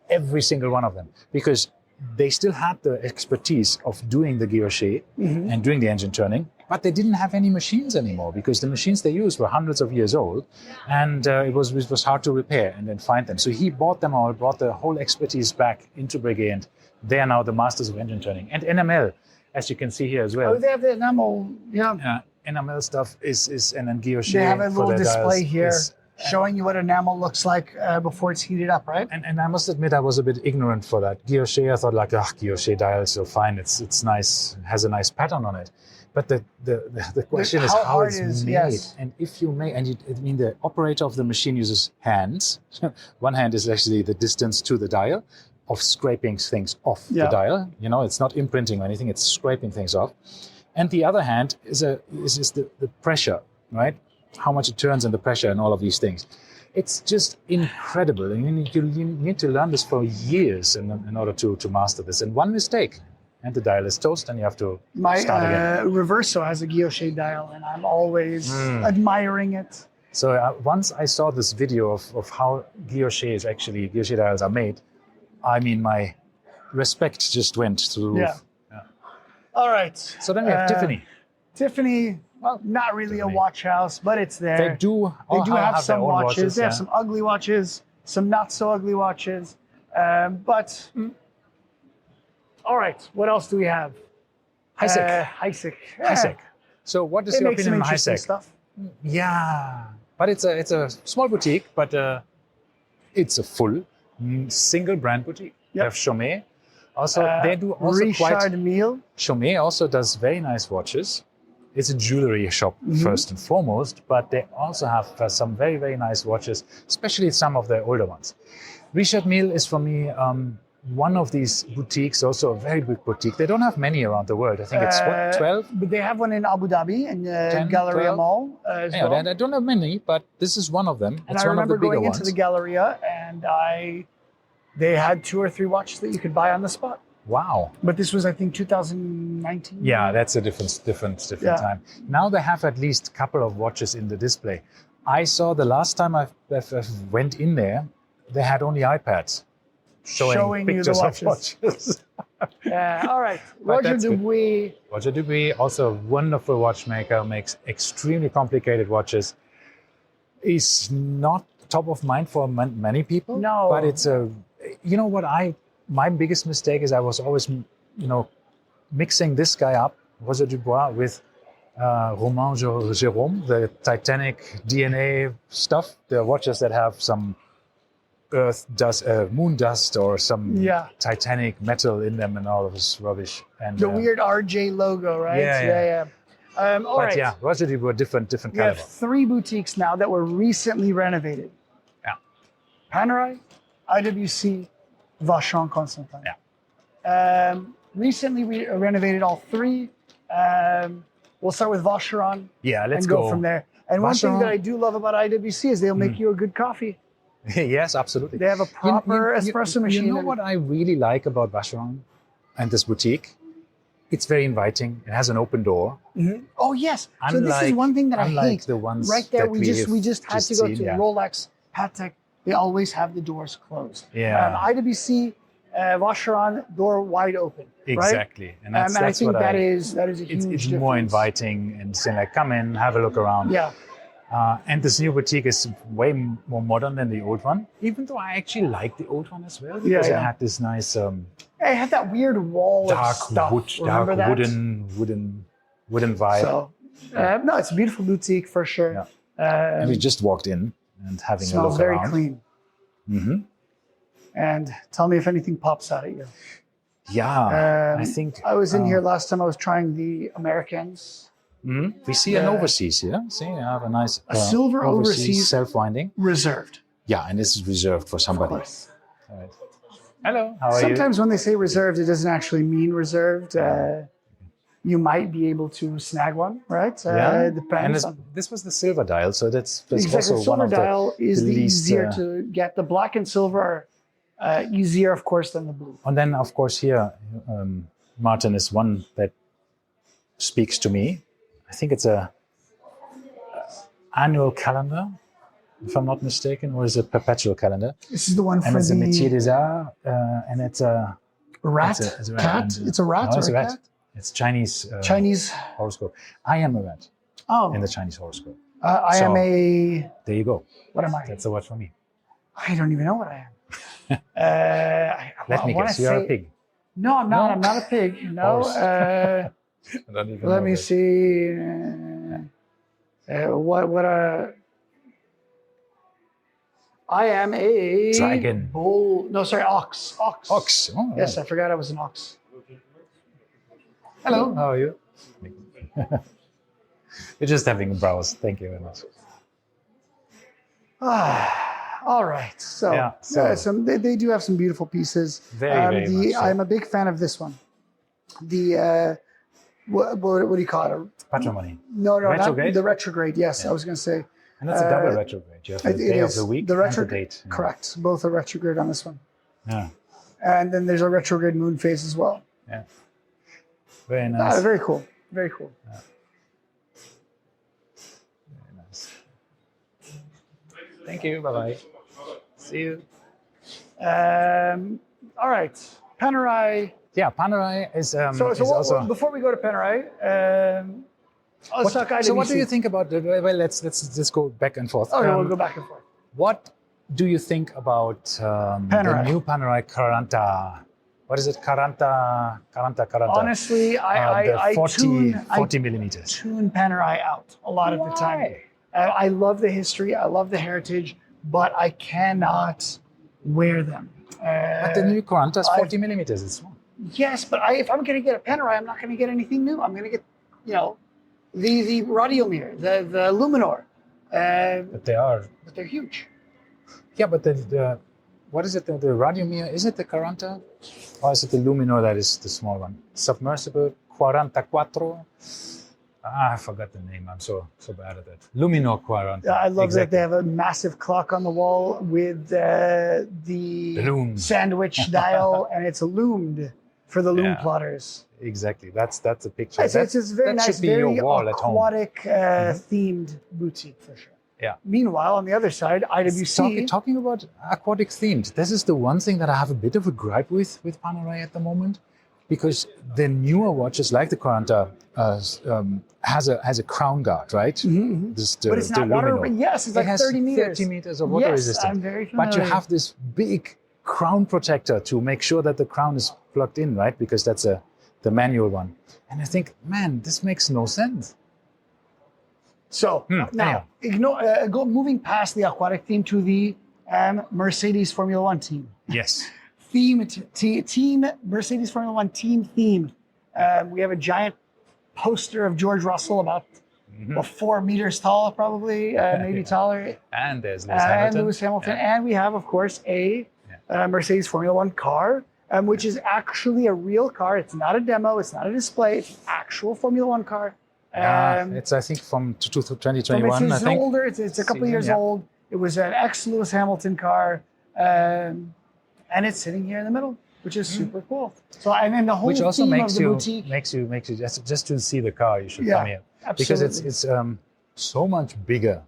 Every single one of them, because they still had the expertise of doing the guilloche and doing the engine turning, but they didn't have any machines anymore, because the machines they used were hundreds of years old, and it was hard to repair and then find them. So he bought them all, brought the whole expertise back into Breguet, and they are now the masters of engine turning. And enamel, as you can see here as well. Oh, they have the enamel, enamel stuff is and then guilloche. They have a little display dials here showing you what enamel looks like before it's heated up, right? And I must admit, I was a bit ignorant for that. Guilloche, I thought guilloche dials, so fine, it's nice, has a nice pattern on it. But the question is how it's made. Yes. And if you make, the operator of the machine uses hands. One hand is actually the distance to the dial of scraping things off the dial. It's not imprinting or anything, it's scraping things off. And the other hand is the pressure, right? How much it turns and the pressure and all of these things. It's just incredible. And you need to learn this for years in order to master this. And one mistake, and the dial is toast, and you have to start again. My Reverso has a guilloche dial, and I'm always admiring it. So once I saw this video of how guilloche dials are made, my respect just went through the roof. Yeah. All right. So then we have Tiffany. Tiffany, well, not really a watch house, but it's there. They do have some watches. They have yeah. some ugly watches, some not so ugly watches. All right, what else do we have? Hisek. So what is your opinion on Hisek? Stuff. Yeah, but it's a small boutique, but it's a full single brand boutique. Yep. They have Chaumet. Also, they do also Mille. Chaumet also does very nice watches. It's a jewelry shop first and foremost, but they also have some very, very nice watches, especially some of the older ones. Richard Mille is for me one of these boutiques, also a very big boutique. They don't have many around the world. I think it's 12? But they have one in Abu Dhabi, in Galleria 12? Mall as well. I don't have many, but this is one of them. And it's I one of the remember bigger going ones. into the Galleria, and I they had 2 or 3 watches that you could buy on the spot. Wow. But this was, I think, 2019. Yeah, that's a different time. Now they have at least a couple of watches in the display. I saw the last time I went in there, they had only iPads showing pictures you of watches. All right. But Roger that's good. Dubuis. Roger Dubuis, also a wonderful watchmaker, makes extremely complicated watches. He's not top of mind for many people. No. But it's a, you know what, my biggest mistake is I was always, mixing this guy up, Roger Dubuis, with Romain Jérôme, the Titanic DNA stuff, the watches that have some earth dust, moon dust, or some Titanic metal in them, and all of this rubbish. And the weird RJ logo, right? Yeah. All right. Yeah, Roger Dubuis, different We caliber. have 3 boutiques now that were recently renovated. Yeah. Panerai, IWC, Vacheron Constantin. Yeah. Recently we renovated all 3. We'll start with Vacheron. Yeah, let's and go from there. And one thing Vacheron. that I do love about IWC is they'll make you a good coffee. Yes, absolutely. They have a proper espresso machine. You know what I really like about Vacheron and this boutique? It's very inviting. It has an open door. Mm-hmm. Oh yes. So this is one thing that I hate. The ones right there, that we just had to go to Rolex, Patek. They always have the doors closed. Yeah. IWC, Vacheron, door wide open. Exactly. Right? And that's I think what that is a huge it's difference. more inviting and saying like, come in, have a look around. Yeah. And this new boutique is way more modern than the old one, even though I actually like the old one as well, because it had this nice it had that weird wall dark of stuff. wooden vibe. So, no, it's a beautiful boutique for sure. Yeah. And we just walked in and having a look around. Smells very clean. Mm-hmm. And tell me if anything pops out at you. Yeah, I think I was in here last time. I was trying the Americans. Mm-hmm. We see an overseas here. See, I have a nice silver overseas self-winding. Reserved. Yeah, and this is reserved for somebody. All right. Hello, how are you? Sometimes when they say reserved, it doesn't actually mean reserved. You might be able to snag one, right? It depends. And this was the silver dial, so that's exactly. also Silver one of dial is the least, easier to get. The black and silver are easier, of course, than the blue. And then, of course, here, Martin is one that speaks to me. I think it's a annual calendar, if I'm not mistaken, or is it perpetual calendar? This is the one and for it's the... a métier des arts, and it's a... Rat? It's a cat? It's a rat or it's a rat. cat? It's Chinese horoscope. I am a rat in the Chinese horoscope. I am a... There you go. What am I? That's a word for me. I don't even know what I am. Let me guess. You're a pig. No, I'm not. No? I'm not a pig. No. Let me see. I am a dragon. Bull. No, sorry, ox. Ox. Oh, yes, I forgot I was an ox. Hello. How are you? You're just having a browse. Thank you very much. All right. So, they do have some beautiful pieces. Very much so. I'm a big fan of this one. The what do you call it? Patrimony. No, retrograde? Not the retrograde. Yes, I was going to say. And that's a double retrograde. You have the day of the week and the date. Correct. Both are retrograde on this one. Yeah. And then there's a retrograde moon phase as well. Yeah. Very nice. Very cool. Very cool. Yeah. Very nice. Thank you. Bye-bye. See you. All right. Panerai. Yeah, Panerai is also... Before we go to Panerai, let's talk IWC. So what do you think about... Well, let's just go back and forth. Okay, we'll go back and forth. What do you think about the new Panerai 40? What is it? 40? Honestly, I 40 millimeters. Tune Panerai out a lot of the time. I love the history. I love the heritage, but I cannot wear them. But the new 40 is 40 millimeters. It's small. Yes, but if I'm going to get a Panerai, I'm not going to get anything new. I'm going to get, the Radiomir, the Luminor. But they're huge. Yeah, but the what is it? The Radiomir, is it the 40? Or is it the Luminor that is the small one? Submersible 44? I forgot the name. I'm so bad at it. Luminor Quarant. I love that exactly. they have a massive clock on the wall with the Lume. sandwich dial, and it's loomed for the Lume Yeah. plotters. Exactly. That's a picture. It's very that nice, should be very your wall at home. aquatic themed boutique for sure. Yeah. Meanwhile, on the other side, IWC. Talking about aquatic themed, this is the one thing that I have a bit of a gripe with Panerai at the moment, because the newer watches like the Quaranta has a crown guard, right? But it's not water. Yes, it's like it has 30 meters. 30 meters of water resistance. I'm very familiar. But you have this big crown protector to make sure that the crown is plugged in, right? Because that's the manual one. And I think, man, this makes no sense. So now, moving past the aquatic theme to the Mercedes Formula One team. Yes. Team Mercedes Formula One team themed. We have a giant poster of George Russell, about 4 meters tall, probably, maybe taller. And there's Lewis Hamilton. Yeah. And we have, of course, a Mercedes Formula One car, which is actually a real car. It's not a demo. It's not a display. It's an actual Formula One car. It's, I think, from 2021. It's older. It's a couple of years old. It was an ex-Lewis Hamilton car. And it's sitting here in the middle, which is super cool. So, and then the whole which also theme makes of the you boutique makes you just to see the car. You should come here because it's so much bigger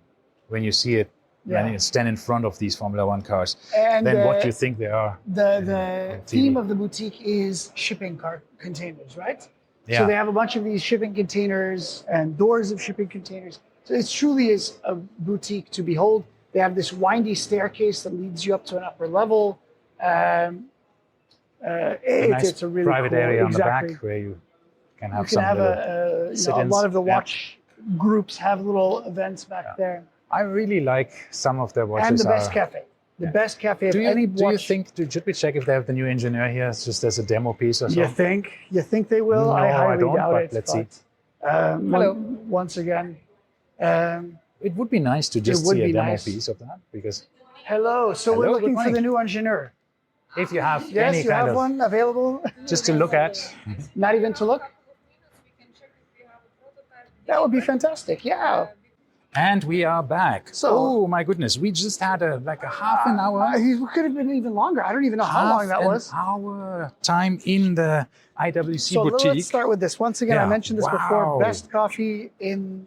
when you see it when you stand in front of these Formula One cars than what you think they are. The theme of the boutique is shipping car containers, right? Yeah. So they have a bunch of these shipping containers and doors of shipping containers. So it truly is a boutique to behold. They have this windy staircase that leads you up to an upper level. It's a really private cool area on the back where you can have a lot of the watch groups have little events back there. I really like some of their watches. And the best cafe. The best cafe of any watch. Do you think, should we check if they have the new engineer here just as a demo piece or something? You think they will? No, I highly don't, doubt but it. Let's see. Hello. Once again. It would be nice to just see a demo piece of that because. Hello. So we're looking for the new engineer. If you have yes, any you kind have of one available. Just to look at. Not even to look. That would be fantastic. Yeah. And we are back. So, oh my goodness, we just had a half an hour. It could have been even longer. I don't even know how long that was. Our time in the IWC boutique. So let's start with this. Once again, I mentioned this before. Best coffee in,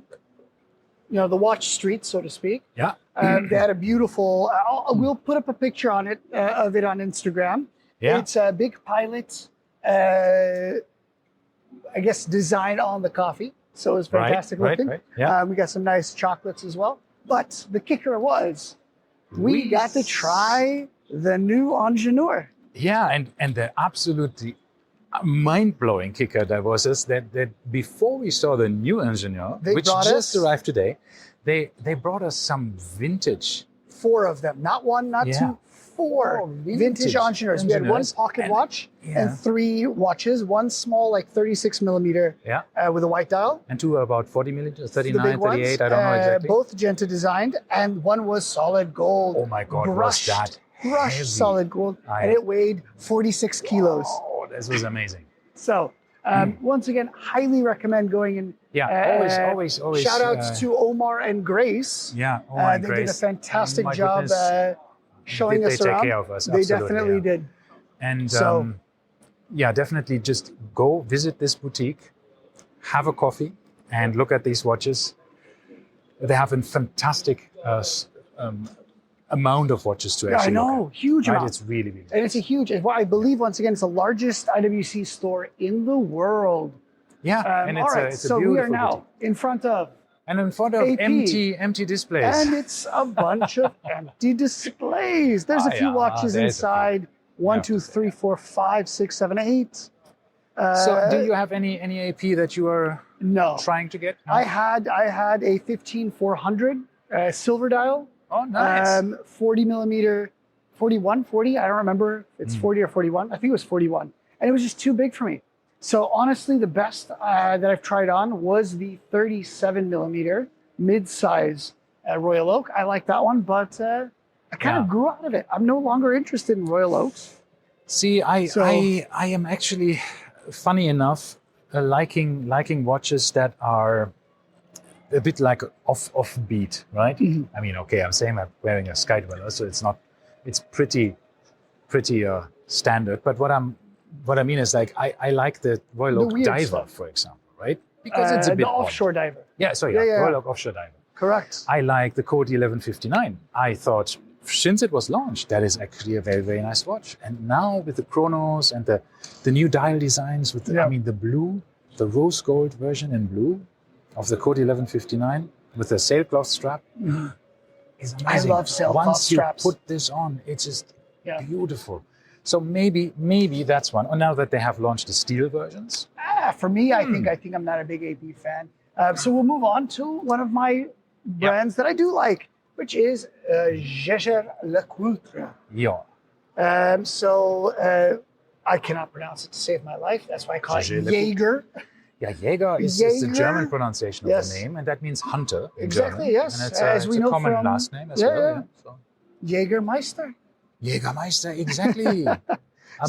the watch street, so to speak. Yeah. They had a beautiful. We'll put up a picture on it of it on Instagram. Yeah. It's a big pilot. I guess design on the coffee. So it was fantastic looking. Right. Yeah. We got some nice chocolates as well. But the kicker was we got to try the new Ingenieur. Yeah, and the absolutely mind-blowing kicker that was that before we saw the new Ingenieur, which just arrived today, they brought us some vintage. 4 of them. Not 1, not 2. 4 vintage Ingenieurs. We had 1 pocket watch and 3 watches. 1 small, like 36 millimeter with a white dial. And 2 about 40 millimeters, 39, 38, I don't know exactly. Both Genta designed, and 1 was solid gold. Oh my God, brushed heavy. Solid gold. And it weighed 46 kilos. Oh, this was amazing. So, once again, highly recommend going in. Yeah, always. Shout outs to Omar and Grace. Yeah, Omar and Grace. They did a fantastic job. Showing us around. They take care of us. They definitely did. And definitely just go visit this boutique, have a coffee, and look at these watches. They have a fantastic amount of watches to actually look at. Huge amount. It's really, really and it's a huge, I believe, once again, it's the largest IWC store in the world. Yeah, and it's a beautiful so we are now boutique. in front of AP. empty displays. And it's a bunch of empty displays. There's a few watches inside. 1, 2, 3, 4, 5, 6, 7, 8. So do you have any AP that you are trying to get? No? I had a 15400 silver dial. Oh, nice. 40 millimeter, 41, 40. I don't remember if it's 40 or 41. I think it was 41. And it was just too big for me. So honestly, the best that I've tried on was the 37 millimeter mid-size Royal Oak. I like that one, but I kind of grew out of it. I'm no longer interested in Royal Oaks. See, I am actually, funny enough, liking watches that are a bit like offbeat, right? I mean, okay, I'm saying I'm wearing a Sky Dweller, so it's pretty standard. But what I mean is like I like the Royal Oak weird Diver, stuff. for example, right? Because it's a bit the offshore diver. Yeah, sorry, Yeah. Royal Oak Offshore Diver. Correct. I like the Cody 1159. I thought since it was launched, that is actually a very, very nice watch. And now with the chronos and the new dial designs, with the blue, the rose gold version in blue of the Cody 1159 with the sailcloth strap is amazing. I love sailcloth straps. Once you put this on, it's just beautiful. So maybe that's one. Oh, now that they have launched the steel versions. For me, I think I'm not a big AP fan. So we'll move on to one of my brands that I do like, which is Jaeger-LeCoultre. Yeah. I cannot pronounce it to save my life. That's why I call it Jaeger. Yeah, Jaeger is the German pronunciation of the name, and that means hunter in exactly, German. yes. And As we know common from, last name as well. Yeah. So. Jägermeister. Jägermeister, exactly.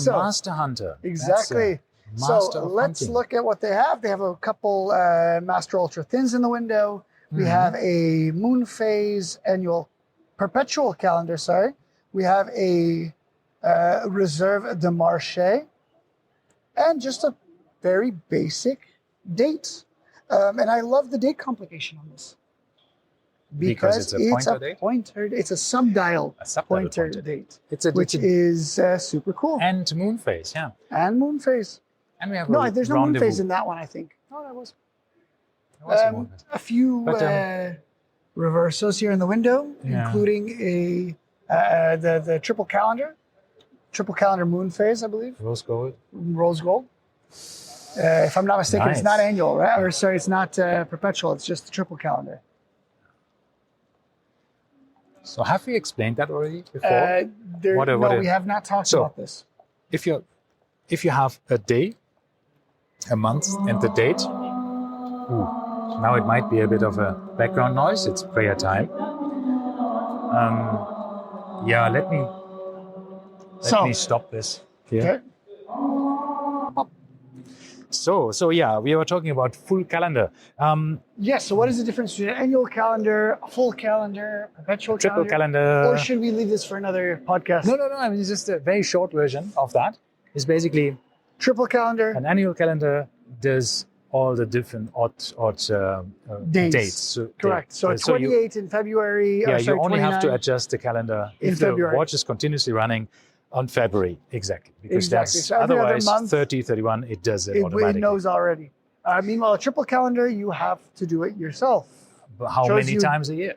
Master hunter. Exactly. So let's look at what they have. They have a couple Master Ultra Thins in the window. We have a moon phase perpetual calendar, sorry. We have a Reserve de Marché and just a very basic date. And I love the date complication on this. Because it's a pointer date? It's a subdial pointer date, which is super cool. And moon phase, yeah. And moon phase. And we have there's no moon phase in that one, I think. Oh, that was. A few reversos here in the window, including the triple calendar moon phase, I believe. Rose gold. If I'm not mistaken, It's not annual, right? Or sorry, it's not perpetual. It's just the triple calendar. So have we explained that already before? We have not talked about this. If you have a day, a month, and the date. Now it might be a bit of a background noise. It's prayer time. Let me stop this here. Okay. So we were talking about full calendar. Yes. So what is the difference between an annual calendar, a full calendar, perpetual triple calendar? Or should we leave this for another podcast? No. I mean, it's just a very short version of that. It's basically triple calendar. An annual calendar does all the different odd dates. So correct. So 28 in February. Yeah, you only have to adjust the calendar if the watch is continuously running on February. Exactly. Because that's otherwise 30, 31, it does it automatically. It knows already. Meanwhile, a triple calendar, you have to do it yourself. But how many times a year?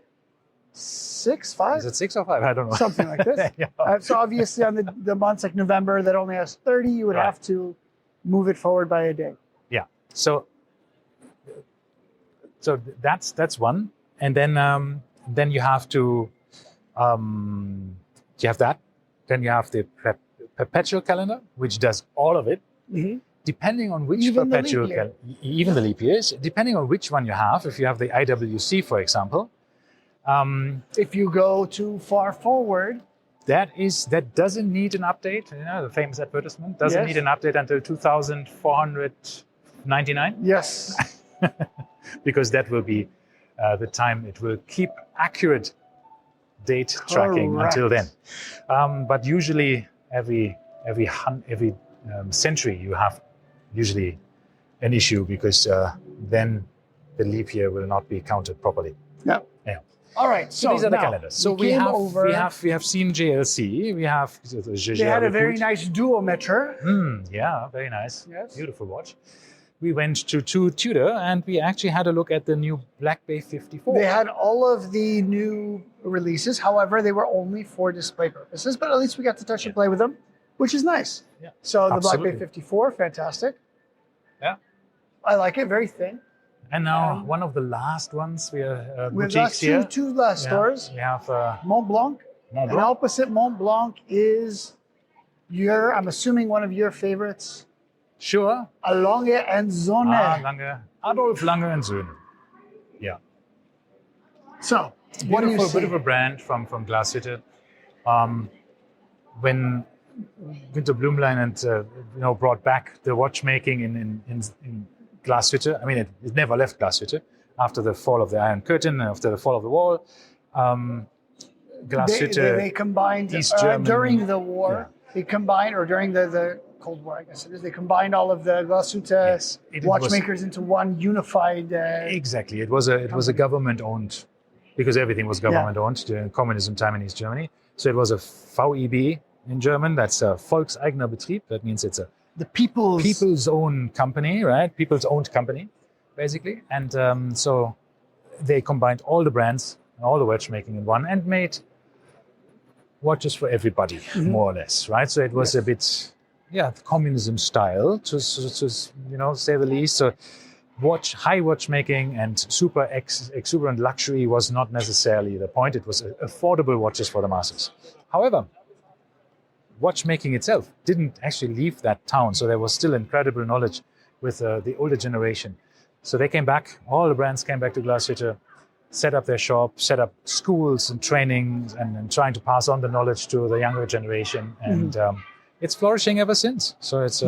6, 5? Is it 6 or 5? I don't know. Something like this. So obviously on the months like November that only has 30, you would have to move it forward by a day. Yeah. So that's one, and then you have to you have that. Then you have the perpetual calendar, which does all of it. Mm-hmm. Depending on which even the leap years, depending on which one you have. If you have the IWC, for example, if you go too far forward, that doesn't need an update. You know, the famous advertisement doesn't need an update until 2499. Yes. Because that will be the time it will keep accurate date tracking until then. But usually every century you have usually an issue because then the leap year will not be counted properly. Yeah. All right. So these are the calendars. So we have seen JLC. We have they had a very nice duometer. Yeah, very nice. Yes. Beautiful watch. We went to Tudor and we actually had a look at the new Blancpain 54. They had all of the new releases. However, they were only for display purposes, but at least we got to touch and play with them, which is nice. Yeah. So the Blancpain 54, fantastic. Yeah. I like it, very thin. And now one of the last ones, we are boutiques here. Two last stores. We have Mont Blanc. And opposite Mont Blanc is I'm assuming one of your favorites. Sure. Lange Sohne. Adolf Lange and Sohne. Yeah. So, what do you see? Beautiful brand from Glashütte. When Günter Blümlein brought back the watchmaking in Glashütte. I mean, it never left Glashütte. after the fall of the Iron Curtain, after the fall of the wall. Glashütte, They combined East German, during the war. They combined, or during the Cold War, I guess it is. They combined all of the Glashütte watchmakers into one unified. Exactly, it was a government-owned, because everything was government-owned during communism time in East Germany. So it was a VEB in German. That's a Volkseigener Betrieb. That means it's the people's own company, right? People's owned company, basically. And so they combined all the brands, all the watchmaking in one, and made watches for everybody, more or less, right? So it was a bit, communism style, to say the least. So high watchmaking and super exuberant luxury was not necessarily the point. It was affordable watches for the masses. However, watchmaking itself didn't actually leave that town. So there was still incredible knowledge with the older generation. So they came back, all the brands came back to Glashütte, set up their shop, set up schools and trainings, and trying to pass on the knowledge to the younger generation. And it's flourishing ever since. So it's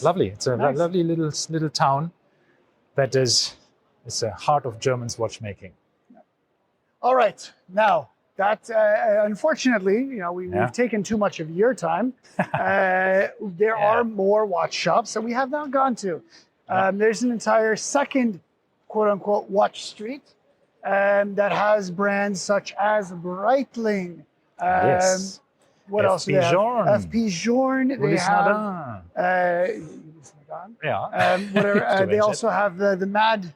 lovely. It's a lovely little town that it's the heart of Germans watchmaking. All right. Now, that unfortunately, we've taken too much of your time. There are more watch shops that we have not gone to. There's an entire second, quote unquote, watch street that has brands such as Breitling. What else do they have? FP Journe. They have they also have the Mad.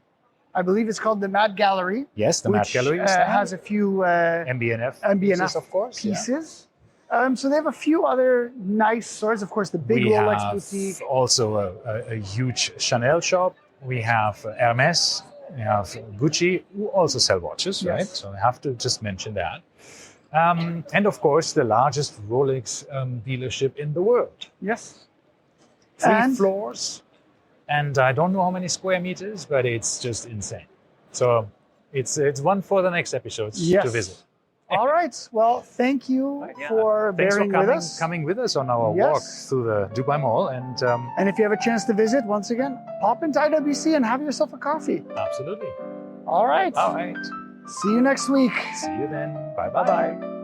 I believe it's called the Mad Gallery. Yes, the Mad Gallery has a few MB&F pieces, of course. Pieces. So they have a few other nice stores. Of course, the big Rolex boutique. Also a huge Chanel shop. We have Hermes. We have Gucci, who also sell watches, right? So I have to just mention that. And of course, the largest Rolex dealership in the world. Yes. 3 floors. And I don't know how many square meters, but it's just insane. So it's one for the next episodes to visit. All right. Well, thank you for bearing with us. Coming with us on our walk through the Dubai Mall. And if you have a chance to visit, once again, pop into IWC and have yourself a coffee. Absolutely. All right. All right. See you next week. See you then. Bye-bye. Bye-bye.